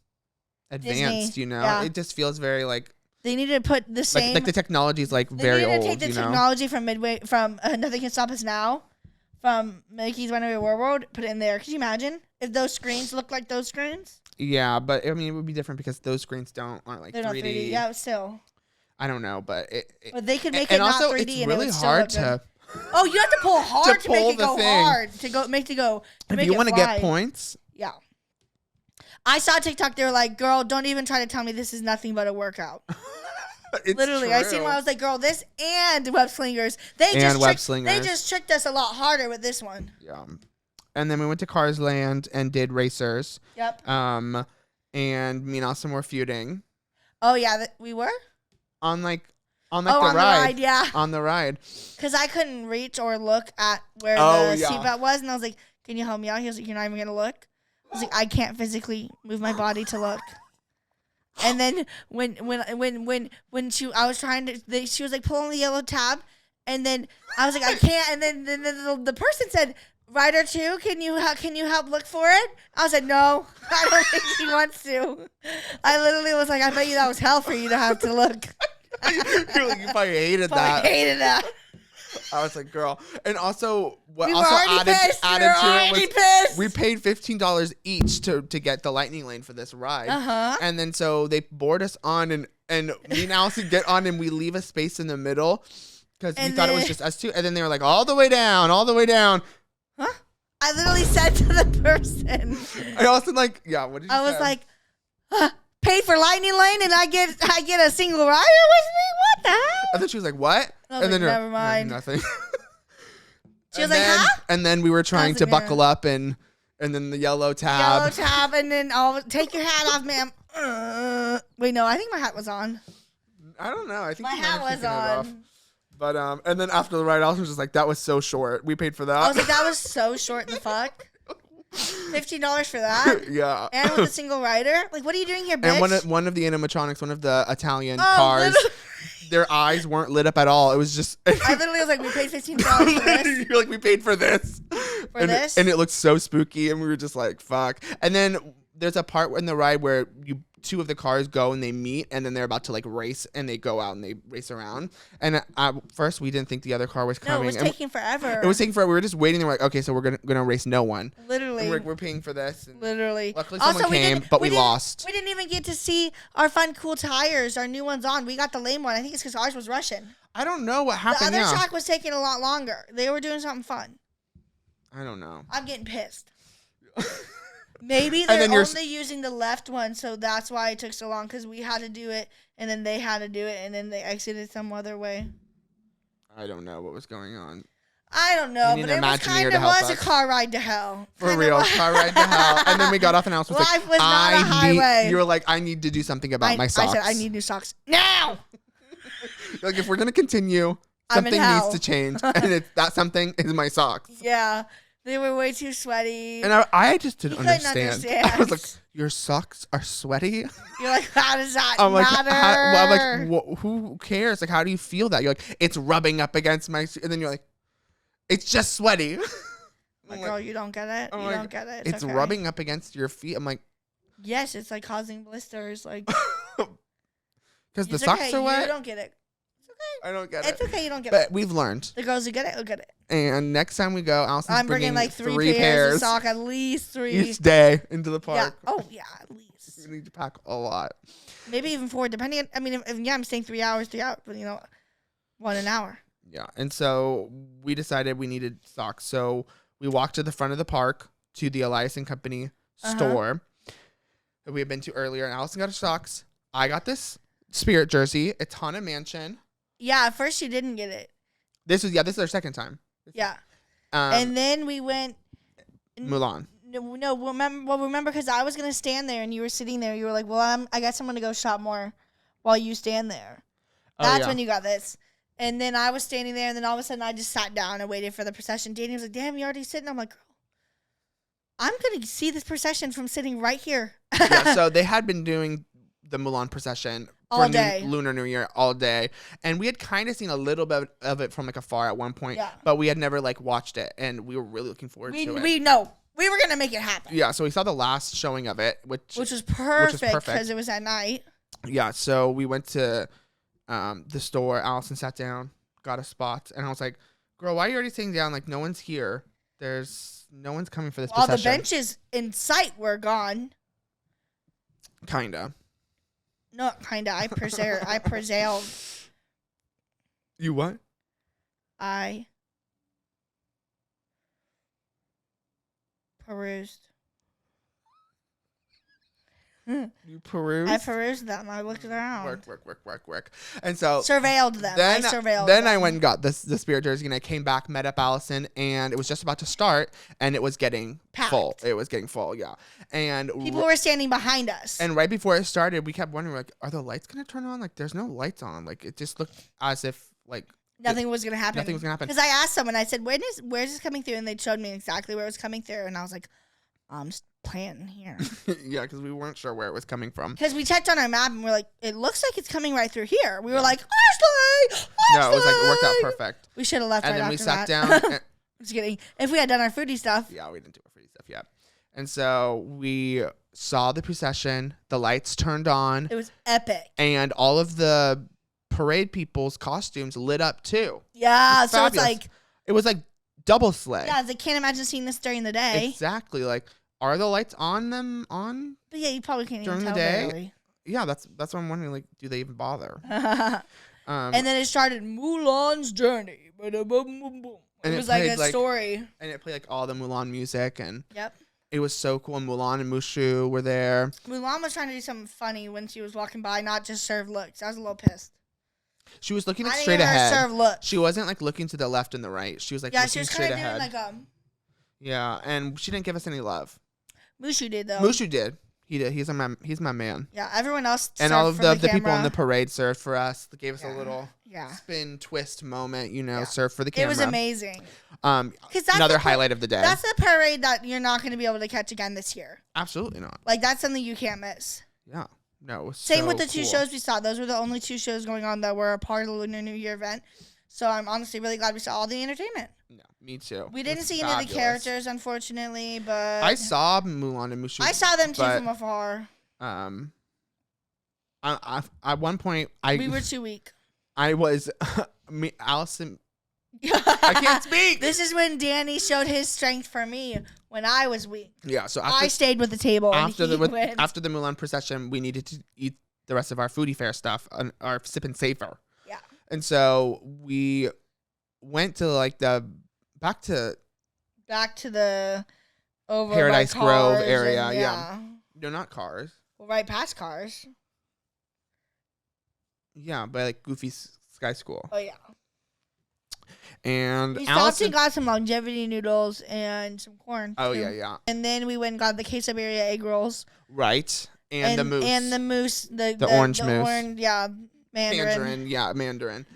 advanced, Disney, you know? yeah. It just feels very like They need to put the same. like the technology is like They very need to old, take the you know? technology from Nothing Can Stop Us Now, from Mickey's Runaway Railroad, put it in there. Could you imagine if those screens look like those screens? Yeah, but I mean it would be different because those screens aren't like They're 3D. not 3D. Yeah, still. I don't know, but But they could make and it not also 3D it's and really it would still hard look good. to Oh, you have to pull hard to, pull make it the go thing. hard to make it go. To if make you want to get points. Yeah. I saw TikTok. They were like, "Girl, don't even try to tell me this is nothing but a workout." It's Literally, true. I seen one. I was like, "Girl, this and web slingers. They just tricked us a lot harder with this one." Yeah. And then we went to Cars Land and did Racers. Yep. And me and Austin were feuding Oh yeah, we were. on the On ride. yeah. On the ride. Because I couldn't reach or look at where Oh, the yeah. seatbelt was, and I was like, "Can you help me out?" He was like, "You're not even gonna look." I was like, "I can't physically move my body to look." And then when I was trying to, she was like, "Pull on the yellow tab," and then I was like, "I can't." And then the person said, "Rider 2, can you help look for it?" I said, "No, I don't think he wants to." I literally was like, "I bet you that was hell for you to have to look." you probably hated that. I hated that. I was like, girl. And also, what We were also already pissed. added We were to it already was pissed. we paid $15 each to get the lightning lane for this ride. Uh-huh. And then so they board us on and me and Allison get on and we leave a space in the middle because we thought it was just us two. And then they were like, all the way down. Huh? I literally said to the person, And Allison like, yeah, what did you I was say? like, pay for lightning lane and I get a single rider with me? What the hell? And then she was like, what? I was And like, then never mind. nothing. She was like, huh? And then we were trying was to like, buckle up and then the yellow tab. Yellow tab and then take your hat off, ma'am. Wait, no, I think my hat was on. I don't know. I think My you might hat have was taken it off. on. But and then after the ride, Allison was just like, that was so short. We paid for that. I was like, that was so short the fuck. $15 for that? Yeah. And with a single rider? Like, what are you doing here, bitch? And one of the animatronics, one of the Italian Oh, cars, literally. their eyes weren't lit up at all. It was just. I literally was like, we paid $15 for this. You're like, we paid for this. For this? And it looked so spooky, and we were just like, fuck. And then there's a part in the ride where two of the cars go and they meet, and then they're about to like race, and they go out and they race around. And at first, we didn't think the other car was No, coming. it was and taking forever. It was taking forever. We were just waiting. And we're like, okay, so we're gonna race no one. Literally. And we're paying for this. And Literally. Luckily, someone came, but we lost. We didn't even get to see our fun, cool tires, our new ones on. We got the lame one. I think it's because ours was Russian. I don't know what The happened. other track was taking a lot longer. They were doing something fun. I don't know. I'm getting pissed. Maybe And they're then you're only using the left one, so that's why it took so long, because we had to do it, and then they had to do it, and then they exited some other way. I don't know what was going on. I don't know, We need but an it was Imagineer kind to of help was a us. car ride to hell. For Kinda real, was. car ride to hell. And then we got off, and Alice was Life like, was not a highway. You were like, I need to do something about my socks. I said, I need new socks now. You're like, if we're gonna continue, I'm in something hell. needs to change, and that something is my socks. Yeah, they were way too sweaty. And I just didn't You couldn't understand. I was like, understand. your socks are sweaty. You're like, how does that I'm like, matter? who cares? Like, how do you feel that? You're like, it's rubbing up against my, and then you're like, it's just sweaty. Like, girl, you don't get it. I'm You like, don't get it. It's okay. rubbing up against your feet. I'm like, Yes, it's like causing blisters. Like, because the it's socks okay. are You wet. don't get it. It's I don't get It's it. okay. You don't get But it. we've learned. The girls who get it will get it. And next time we go, Allison's I'm bringing like three pairs of sock, at least 3 each day into the Yeah. park. Oh yeah, at least. We need to pack a lot. Maybe even 4, depending on. I mean, if I'm staying 3 hours, but 1 an hour. Yeah. And so we decided we needed socks. So we walked to the front of the park to the Elias and Company store that we had been to earlier. And Allison got her socks. I got this Spirit jersey. It's Haunted Mansion. Yeah, at first you didn't get it. This is our second time. Yeah. And then we went. Mulan. No, remember because I was gonna stand there and you were sitting there. You were like, "Well, I guess I'm gonna go shop more while you stand there." That's when you got this. And then I was standing there, and then all of a sudden I just sat down and waited for the procession. Danny was like, "Damn, you already sitting?" I'm like, "Girl, I'm gonna see this procession from sitting right here." Yeah. So they had been doing the Mulan procession All for day. Lunar New Year all day, and we had kind of seen a little bit of it from like afar at one point, Yeah. but we had never like watched it, and we were really looking forward to it. We know we were gonna make it happen. Yeah, so we saw the last showing of it, which Which was perfect perfect. because it was at night. yeah. So we went to the store. Allison sat down, got a spot, and I was like, "Girl, why are you already sitting down? Like no one's here. No one's coming for this All the procession." benches in sight were gone. Kinda. No, kinda. I presailed. You what? I perused. You perused. I perused them. I looked around. Work. And so Surveilled them. then I surveilled then them. I went and got the Spirit jersey, and I came back, met up Allison, and it was just about to start, and it was getting full. Packed. It was getting full, yeah. And People were standing behind us. and right before it started, we kept wondering, like, are the lights gonna turn on? Like, there's no lights on. Like, it just looked as if like nothing was gonna happen. nothing was gonna happen. Because I asked someone, I said, where's this coming through? And they showed me exactly where it was coming through. And I was like, I'm just planting here. Yeah, because we weren't sure where it was coming from. Because we checked on our map and we're like, it looks like it's coming right through here. We were like, Ashley! No, it was like it worked out perfect. We should have left And right then we after sat that. down. And, Just kidding. If we had done our foodie stuff. yeah, we didn't do our free stuff yet. And so we saw the procession. The lights turned on. It was epic. And all of the parade people's costumes lit up too. Yeah, It's so it's fabulous. like, It was like double sleigh. yeah, I can't imagine seeing this during the day. Exactly. Like, are the lights on them on? But yeah, you probably can't During even the tell day? barely. Yeah, that's what I'm wondering. Like, do they even bother? And then it started Mulan's journey. Ba-da-boom-boom-boom. It And it was like played, a story. and it played like all the Mulan music, and Yep. it was so cool. And Mulan and Mushu were there. Mulan was trying to do something funny when she was walking by, not just serve looks. I was a little pissed. She was looking like I didn't straight hear her ahead. serve looks. She wasn't like looking to the left and the right. She was like Yeah, looking she was straight kind of doing ahead. like Yeah, and she didn't give us any love. Mushu did though. Mushu did. He did. He's my man. Yeah, everyone else And served all of from the people in camera. the parade served for us. They gave us a Yeah. little Yeah, spin twist moment, Yeah. served for the camera. it was amazing. 'Cause Cause that's another the highlight of the day. That's the parade that you're not going to be able to catch again this year. Absolutely not. Like that's something you can't miss. Yeah. No, it was Same so with the two cool. shows we saw. Those were the only two shows going on that were a part of the Lunar New Year event. So I'm honestly really glad we saw all the entertainment. No, me too. We It didn't was see any of the fabulous. characters, unfortunately, but I saw Mulan and Mushu. I saw them too but, from afar. I at one point We were too weak. I was Allison. I can't speak. This is when Danny showed his strength for me when I was weak. Yeah. So I stayed with the table. after and he went. after the Mulan procession, we needed to eat the rest of our foodie fair stuff, our sip and savor. Yeah. And so we went to like back to the over Paradise by Grove Cars area, and, yeah. No, not Cars. Well, right past Cars. Yeah, by like Goofy Sky School. Oh yeah. And We stopped Allison. and got some longevity noodles and some corn. Oh too. yeah. And then we went and got the queso birria egg rolls Right. And the moose. and the mousse, the orange mousse. Mandarin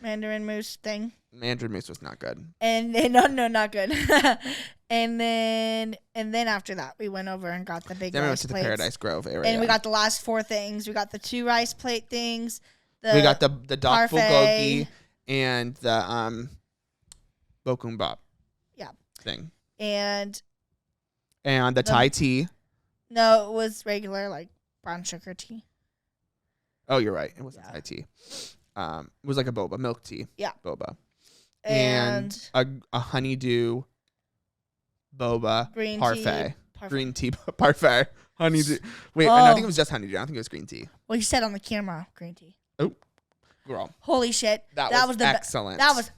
Mandarin mousse thing. Mandarin mousse was not good. And then no, not good. and then after that, we went over and got the big Then we went rice to the plates. Paradise Grove area. And we got the last 4 things. We got the 2 rice plate things. we got the Doc parfait. Bulgogi and the Bokumbap. Yeah. Thing. And And the Thai tea. no, it was regular like brown sugar tea. Oh, you're right. It was Yeah. Thai tea. was like a boba, milk tea. Yeah. Boba. And a honeydew boba green parfait. tea. Green tea parfait. Honeydew. Wait, I think it was just honeydew. I don't think it was green tea. Well, you said on the camera, green tea. Oh, girl. Holy shit. That was the excellent. That was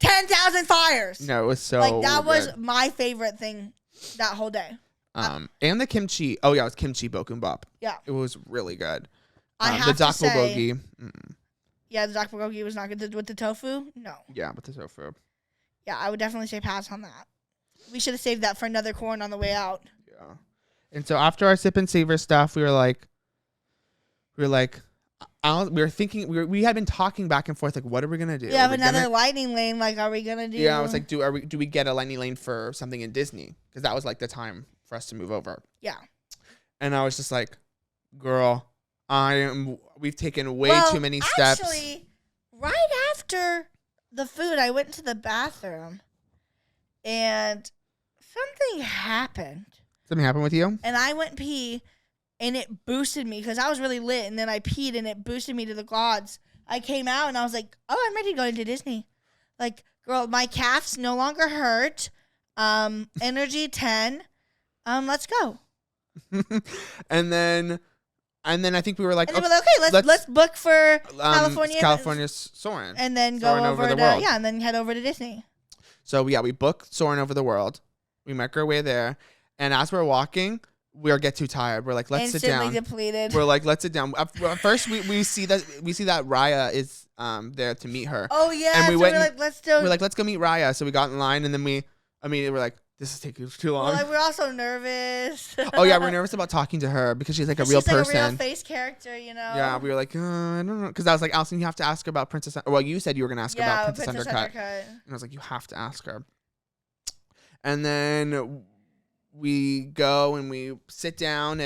10,000 fires. No, it was so like that was good. my favorite thing that whole day. And the kimchi. Oh yeah, it was kimchi bokkeumbap. Yeah. It was really good. I have the to dak say, bulgogi. yeah, the dak bulgogi was not good with the tofu. No. Yeah, but the tofu. Yeah, I would definitely say pass on that. We should have saved that for another corn on the way out. Yeah. And so after our sip and savor stuff, we were thinking, we had been talking back and forth, like, what are we gonna do? We have another lightning lane. Like, are we gonna do? Yeah, I was like, do we get a lightning lane for something in Disney? Because that was like the time for us to move over. Yeah. And I was just like, girl, we've taken way too many steps. Actually, right after the food, I went to the bathroom, and something happened. Something happened with you? And I went pee, and it boosted me because I was really lit, and then I peed, and it boosted me to the gods. I came out, and I was like, oh, I'm ready to go into Disney. Like, girl, my calves no longer hurt. Energy 10. Let's go. and then I think we were like, and then we're like, okay, let's book for California Soarin'. And then go Soarin' over the to, world. yeah, and then head over to Disney. So, yeah, we booked Soarin' over the world. We make our way there. And as we're walking, we get too tired. We're like, let's sit down. Instantly depleted. We're like, let's sit down. First, we see that Raya is there to meet her. Oh yeah, and so we're like, let's go meet Raya. So we got in line, and then we're like, this is taking too long. Well, like, we're also nervous. Oh yeah, we're nervous about talking to her because she's like a real she's like person. a real face character, you know. Yeah, we were like, I don't know, because I was like, Allison, you have to ask her about Princess. Well, you said you were gonna ask her about Princess Undercut, and I was like, you have to ask her. And then we go and we sit down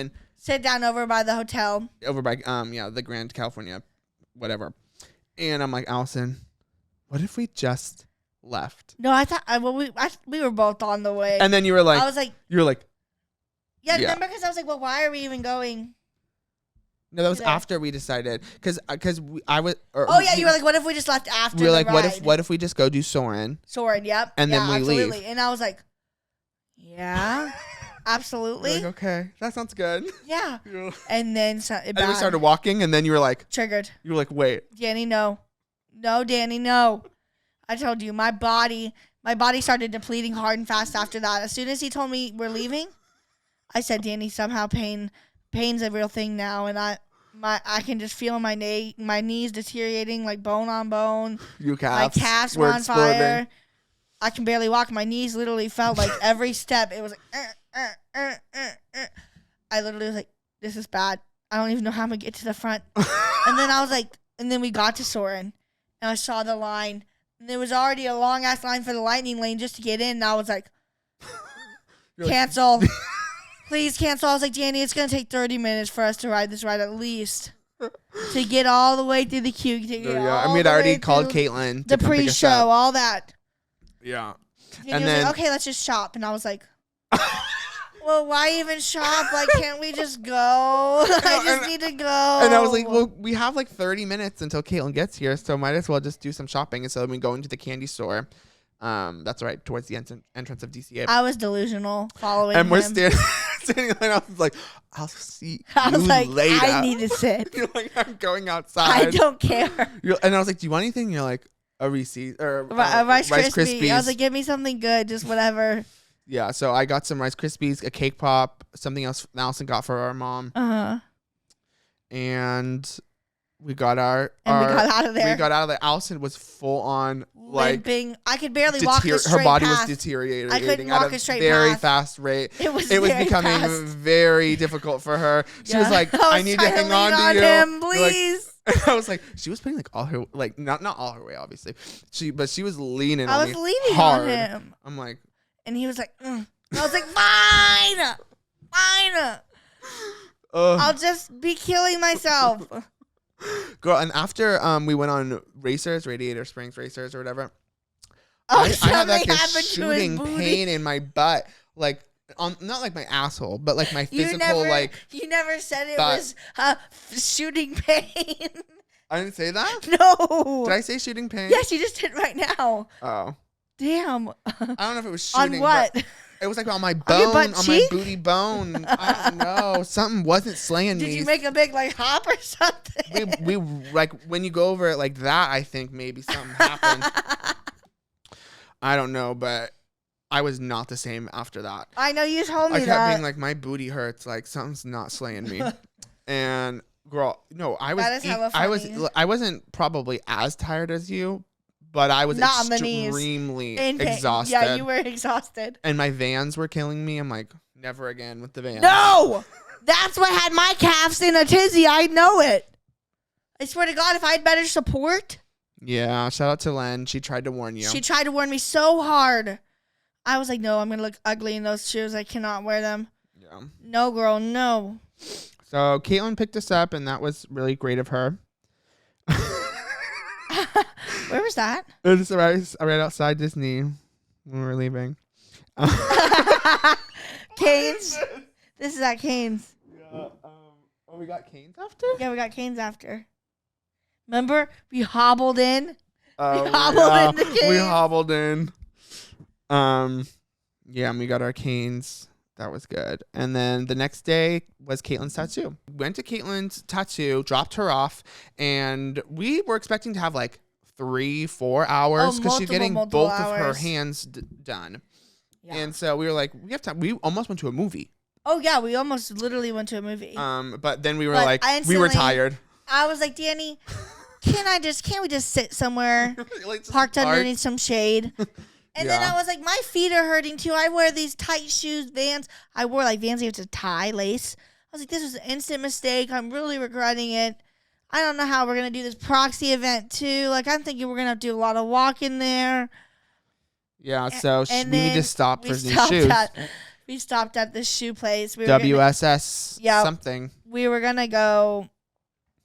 over by the hotel. Over by the Grand California, whatever. And I'm like, Allison, what if we just left? No, I thought we were both on the way. And then you were like, yeah. Remember, because I was like, well, why are we even going? No, that was after we decided, because I was. You were like, what if we just left after? We were like, ride? what if we just go do Soarin'? Soarin', yep. And then we absolutely. leave. And I was like, yeah, absolutely. Like, okay, that sounds good. Yeah. And then and then we started walking, and then you were like, triggered. You were like, wait, Danny, no, Danny, no. I told you, my body started depleting hard and fast after that. As soon as he told me we're leaving, I said, Danny, somehow pain's a real thing now, and I can just feel my knees deteriorating like bone on bone. My calves were on fire. I can barely walk. My knees literally felt like every step. It was like, I literally was like, this is bad. I don't even know how I'm going to get to the front. And then I was like, and then we got to Soarin', and I saw the line. And there was already a long-ass line for the lightning lane just to get in. And I was like, cancel. Please cancel. I was like, Danny, it's going to take 30 minutes for us to ride this ride at least. To get all the way through the queue. I mean, I already called Caitlin. The pre-show, all that. Yeah. And then, like, okay, let's just shop. And I was like, well, why even shop? Like, can't we just go? I just need to go. And I was like, well, we have like 30 minutes until Caitlin gets here, so might as well just do some shopping. And so we go into the candy store. That's right, towards the entrance of DCA. I was delusional following and him. we're standing there. I was like, I'll see I was you like, later. I need to sit. You're like, I'm going outside. I don't care. And I was like, do you want anything? And you're like, a Reese's or Rice Krispies. I was like, give me something good, just whatever. Yeah, so I got some Rice Krispies, a cake pop, something else Allison got for our mom. And we got we got out of there. We got out of there. Allison was full on limping. I could barely walk a straight Her body path. was deteriorating. I couldn't walk a straight very path. fast rate. It was becoming very difficult for her. She was like, I need to hang on to you. Him, please. I was like, she was putting like all her, like not all her weight, obviously. But she was leaning. I was leaning hard. on him. I'm like, and he was like, I was like, fine. I'll just be killing myself. Girl, and after we went on Radiator Springs Racers or whatever. I had like a shooting pain in my butt, like not like my asshole, but like my physical You never said it was shooting pain. I didn't say that? No. Did I say shooting pain? Yes, you just did right now. Oh. Damn. I don't know if it was shooting. On what? But it was like on my On your bone, butt on my cheek? booty bone. I don't know. Something wasn't slaying Did me. you make a big like hop or something? we like when you go over it like that, I think maybe something happened. I don't know, but I was not the same after that. I know you told me I kept that. being like, my booty hurts, like something's not slaying me. And girl, no, I was That is hella I was funny. I wasn't probably as tired as you, but I was Not on the knees. extremely In pain. exhausted. Yeah, you were exhausted. And my Vans were killing me. I'm like, never again with the Vans. No! That's what had my calves in a tizzy. I know it. I swear to God, if I had better support. Yeah, shout out to Len. She tried to warn you. She tried to warn me so hard. I was like, no, I'm going to look ugly in those shoes. I cannot wear them. Yeah. No, girl, no. So Caitlin picked us up, and that was really great of her. Where was that? It was right outside Disney when we were leaving. Canes. This is at Canes. Yeah, oh, we got Canes after? Yeah, we got Canes after. Remember? We hobbled in. We hobbled into We Cane's. hobbled in. Yeah, and we got our canes. That was good. And then the next day was Caitlin's tattoo. Went to Caitlin's tattoo, dropped her off, and we were expecting to have like 3-4 hours because she's getting multiple both of her hours. hands done. Yeah. And so we were like, we have time. We almost went to a movie. Oh, yeah, we almost literally went to a movie. But then we were But like, I we were instantly- tired. I was like, Danny, can't we just sit somewhere Like, just parked park. underneath some shade? And then Yeah. I was like, my feet are hurting too. I wear these tight shoes, Vans. I wore like Vans you have to tie, lace. I was like, this was an instant mistake. I'm really regretting it. I don't know how we're going to do this proxy event too. Like, I'm thinking we're going to have to do a lot of walking there. Yeah, so And we need to then stop for we new stopped shoes. we stopped at this shoe place. We were gonna- WSS Yep. something. we were going to go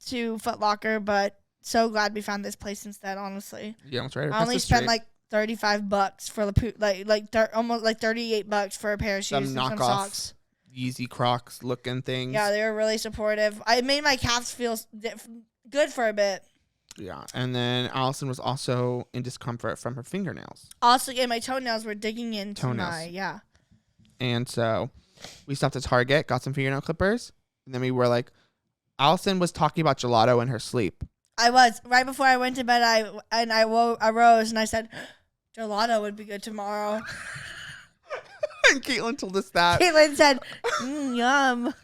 to Foot Locker, but so glad we found this place instead, honestly. Yeah, it's right I across only the spent street. like $35 for the almost like $38 for a pair of Some shoes and some knockoff socks. Yeezy Crocs looking things. Yeah, they were really supportive. I made my calves feel good for a bit. Yeah, and then Allison was also in discomfort from her fingernails. Also, yeah, my toenails were digging into Toenails. my And so we stopped at Target, got some fingernail clippers, and then we were like, Allison was talking about gelato in her sleep. I was right before I went to bed. I rose and I said, gelato would be good tomorrow. And Caitlin told us that. Caitlin said, yum.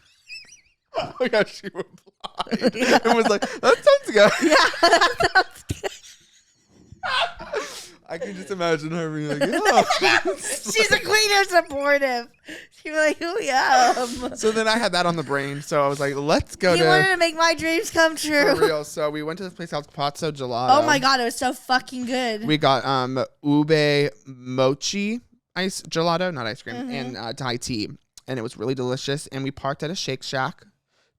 Oh my gosh, she replied. And was like, that sounds good. Yeah, that sounds good. I can just imagine her being like, yeah. She's a queen of supportive. She'd be like, ooh, yum. So then I had that on the brain. So I was like, let's go You wanted to make my dreams come for true. real. So we went to this place called Pazzo Gelato. Oh my God, it was so fucking good. We got ube mochi ice gelato, not ice cream, Mm-hmm. and Thai tea, and it was really delicious. And we parked at a Shake Shack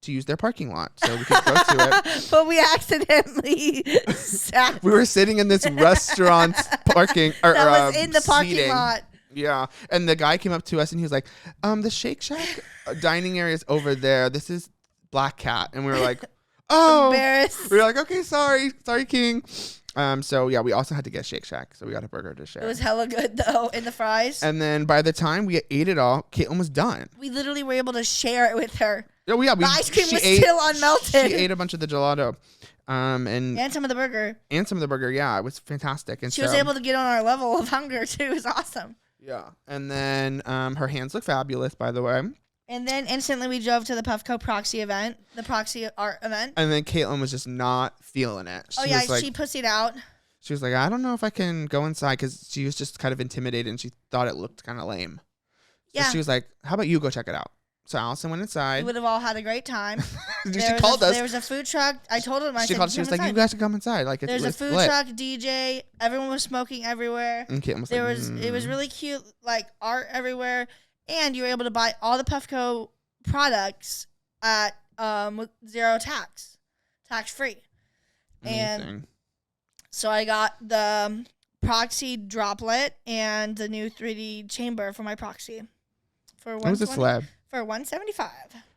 to use their parking lot, so we could go to it. But we accidentally sat. We were sitting in this restaurant parking or That was in the parking seating. lot. Yeah, and the guy came up to us and he was like, "The Shake Shack dining area is over there. This is Black Cat," and we were like, "Oh." Embarrassed. We were like, "Okay, sorry, King." So yeah, we also had to get Shake Shack, so we got a burger to share. It was hella good though, and the fries. And then by the time we ate it all, Caitlin was done. We literally were able to share it with her. Oh yeah, The ice cream she was still unmelted. She ate a bunch of the gelato, and And some of the burger. some of the burger. Yeah, it was fantastic. And She was able to get on our level of hunger too. It was awesome. Yeah, and then her hands look fabulous, by the way. And then instantly we drove to the Puffco Proxy event, the Proxy art event. And then Caitlin was just not feeling it. Oh yeah, was like, she pussied out. she was like, I don't know if I can go inside because she was just kind of intimidated and she thought it looked kind of lame. So Yeah. she was like, how about you go check it out? So Allison went We inside. would have all had a great time. She called us. There was a food truck. I told her. She called. She was like, "You guys should come inside. Like, There's a it's food lit." truck, DJ. Everyone was smoking everywhere. And Caitlin was There like, was it was really cute, like art everywhere, and you were able to buy all the Puffco products at with zero tax free. And amazing. so I got the Proxy droplet and the new 3D chamber for my Proxy for It was a 120 slab. for $175.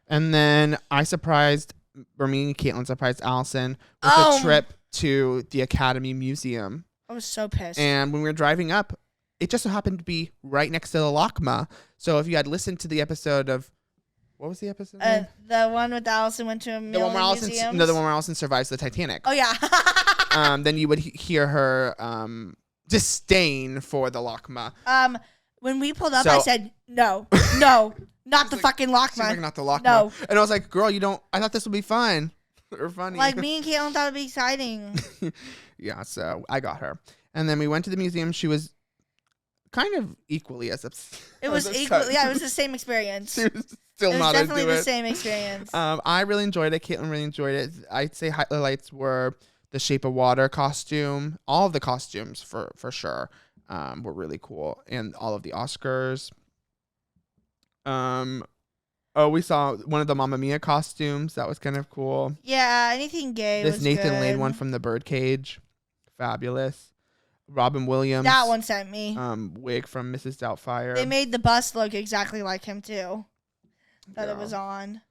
And then I surprised me and Caitlin surprised Allison with a trip to the Academy Museum. I was so pissed. And when we were driving up, it just so happened to be right next to the LACMA. So if you had listened to the episode of, what was the episode? The one with Allison went to a million museums. No, the one where Allison survives the Titanic. Oh yeah. Then you would hear her disdain for the LACMA. When we pulled up, I said, no, not the fucking LACMA. She's like, not the LACMA. No. And I was like, girl, I thought this would be fun or funny. Like, me and Caitlin thought it'd be exciting. Yeah, so I got her. And then we went to the museum. She was kind of equally as upset. It was equally, yeah, it was the same experience. She was still it was not definitely into the it. same experience. I really enjoyed it. Caitlin really enjoyed it. I'd say highlights were the Shape of Water costume. All of the costumes for sure were really cool. And all of the Oscars. We saw one of the Mamma Mia costumes. That was kind of cool. Yeah, anything gay This was Nathan good. Lane one from the Birdcage. Fabulous. Robin Williams. That one sent me. Wig from Mrs. Doubtfire. They made the bus look exactly like him too. That it was on.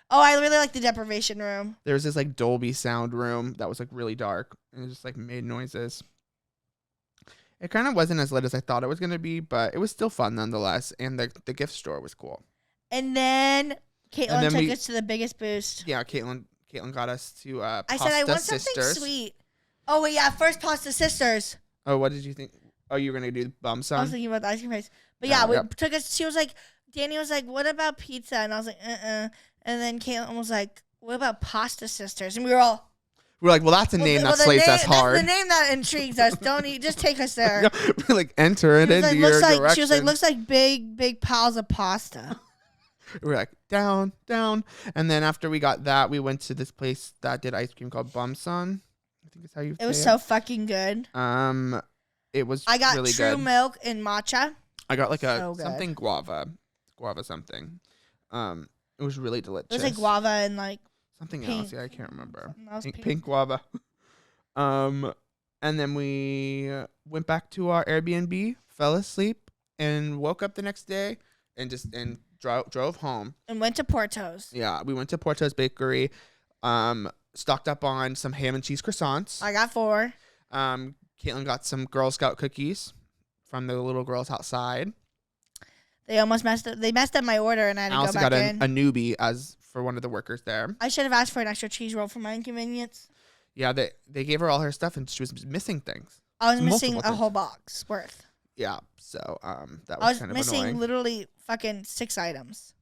Oh, I really like the deprivation room. There was this like Dolby sound room that was like really dark and it just like made noises. It kind of wasn't as lit as I thought it was gonna be, but it was still fun nonetheless. And the gift store was cool. And then Caitlin took us to the biggest boost. Yeah, Caitlin got us to I Pasta said I want Sisters. something sweet. Oh wait, yeah, first Pasta Sisters. Oh, what did you think? Oh, you were gonna do Bum Sun? I was thinking about the ice cream place. But yeah, we took us. She was like, Danny was like, "What about pizza?" And I was like, And then Caitlin was like, "What about Pasta Sisters?" And we were all. We're like, well, that's a name that slates us hard. That's the name that intrigues us. Don't just take us there. We're like, enter it into your direction. She was like, looks like big piles of pasta. We're like, down. And then after we got that, we went to this place that did ice cream called Bum Sun. I think it's how you say it. It was so fucking good. It was I got really true good. milk and matcha. I got like So something guava something. It was really delicious. It was like guava and like something pink. else. Yeah, I can't remember. Pink guava. And then we went back to our Airbnb, fell asleep, and woke up the next day and drove home. And went to Porto's. Yeah, we went to Porto's Bakery. Stocked up on some ham and cheese croissants. I got 4. Caitlin got some Girl Scout cookies from the little girls outside. They almost messed up. They messed up my order, and I had to Allison go back got in. a newbie as for one of the workers there. I should have asked for an extra cheese roll for my inconvenience. Yeah, they gave her all her stuff, and she was missing things. I was missing a whole box worth. Yeah, so that was kind of annoying. I was missing literally fucking 6 items.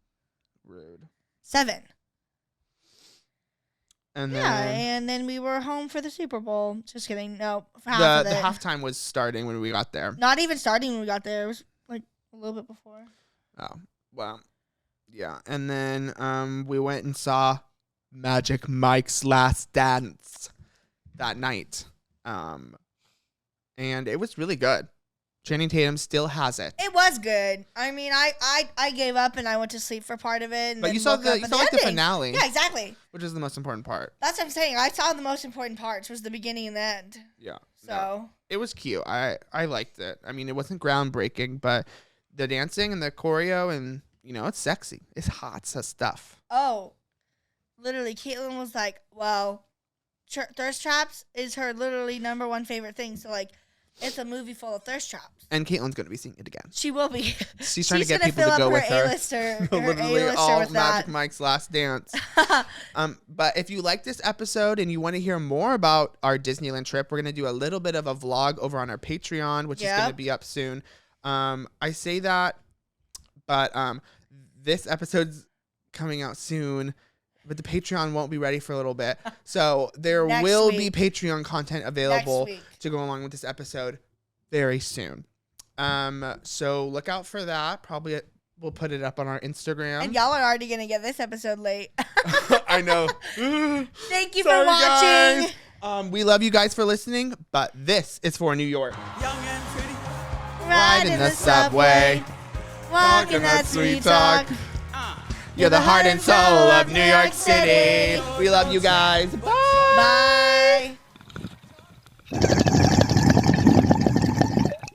Rude. 7. And then we were home for the Super Bowl. Just kidding. No, the halftime was starting when we got there. Not even starting when we got there. It was like a little bit before. Oh, well, yeah. And then we went and saw Magic Mike's Last Dance that night. And it was really good. Channing Tatum still has it. It was good. I mean, I gave up and I went to sleep for part of it. And but you saw the finale. Yeah, exactly. Which is the most important part. That's what I'm saying. I saw the most important parts was the beginning and the end. Yeah. So no, it was cute. I liked it. I mean, it wasn't groundbreaking, but the dancing and the choreo and it's sexy. It's hot stuff. Oh, literally, Caitlin was like, "Well, thirst traps is her literally number 1 favorite thing." So like. It's a movie full of thirst traps. And Caitlin's going to be seeing it again. She will be. She's trying to get people to go with her. A-lister, literally A-lister all with of Magic Mike's Last Dance. But if you like this episode and you want to hear more about our Disneyland trip, we're going to do a little bit of a vlog over on our Patreon, which is going to be up soon. I say that, but this episode's coming out soon. But the Patreon won't be ready for a little bit. So there will be Patreon content available to go along with this episode very soon. So look out for that. Probably we'll put it up on our Instagram. And y'all are already going to get this episode late. I know. Thank you for watching. Guys. We love you guys for listening, but this is for New York. Young and pretty. Riding the subway. Walking that sweet talk. You're the heart and soul of New York City. We love you guys. Bye. Bye.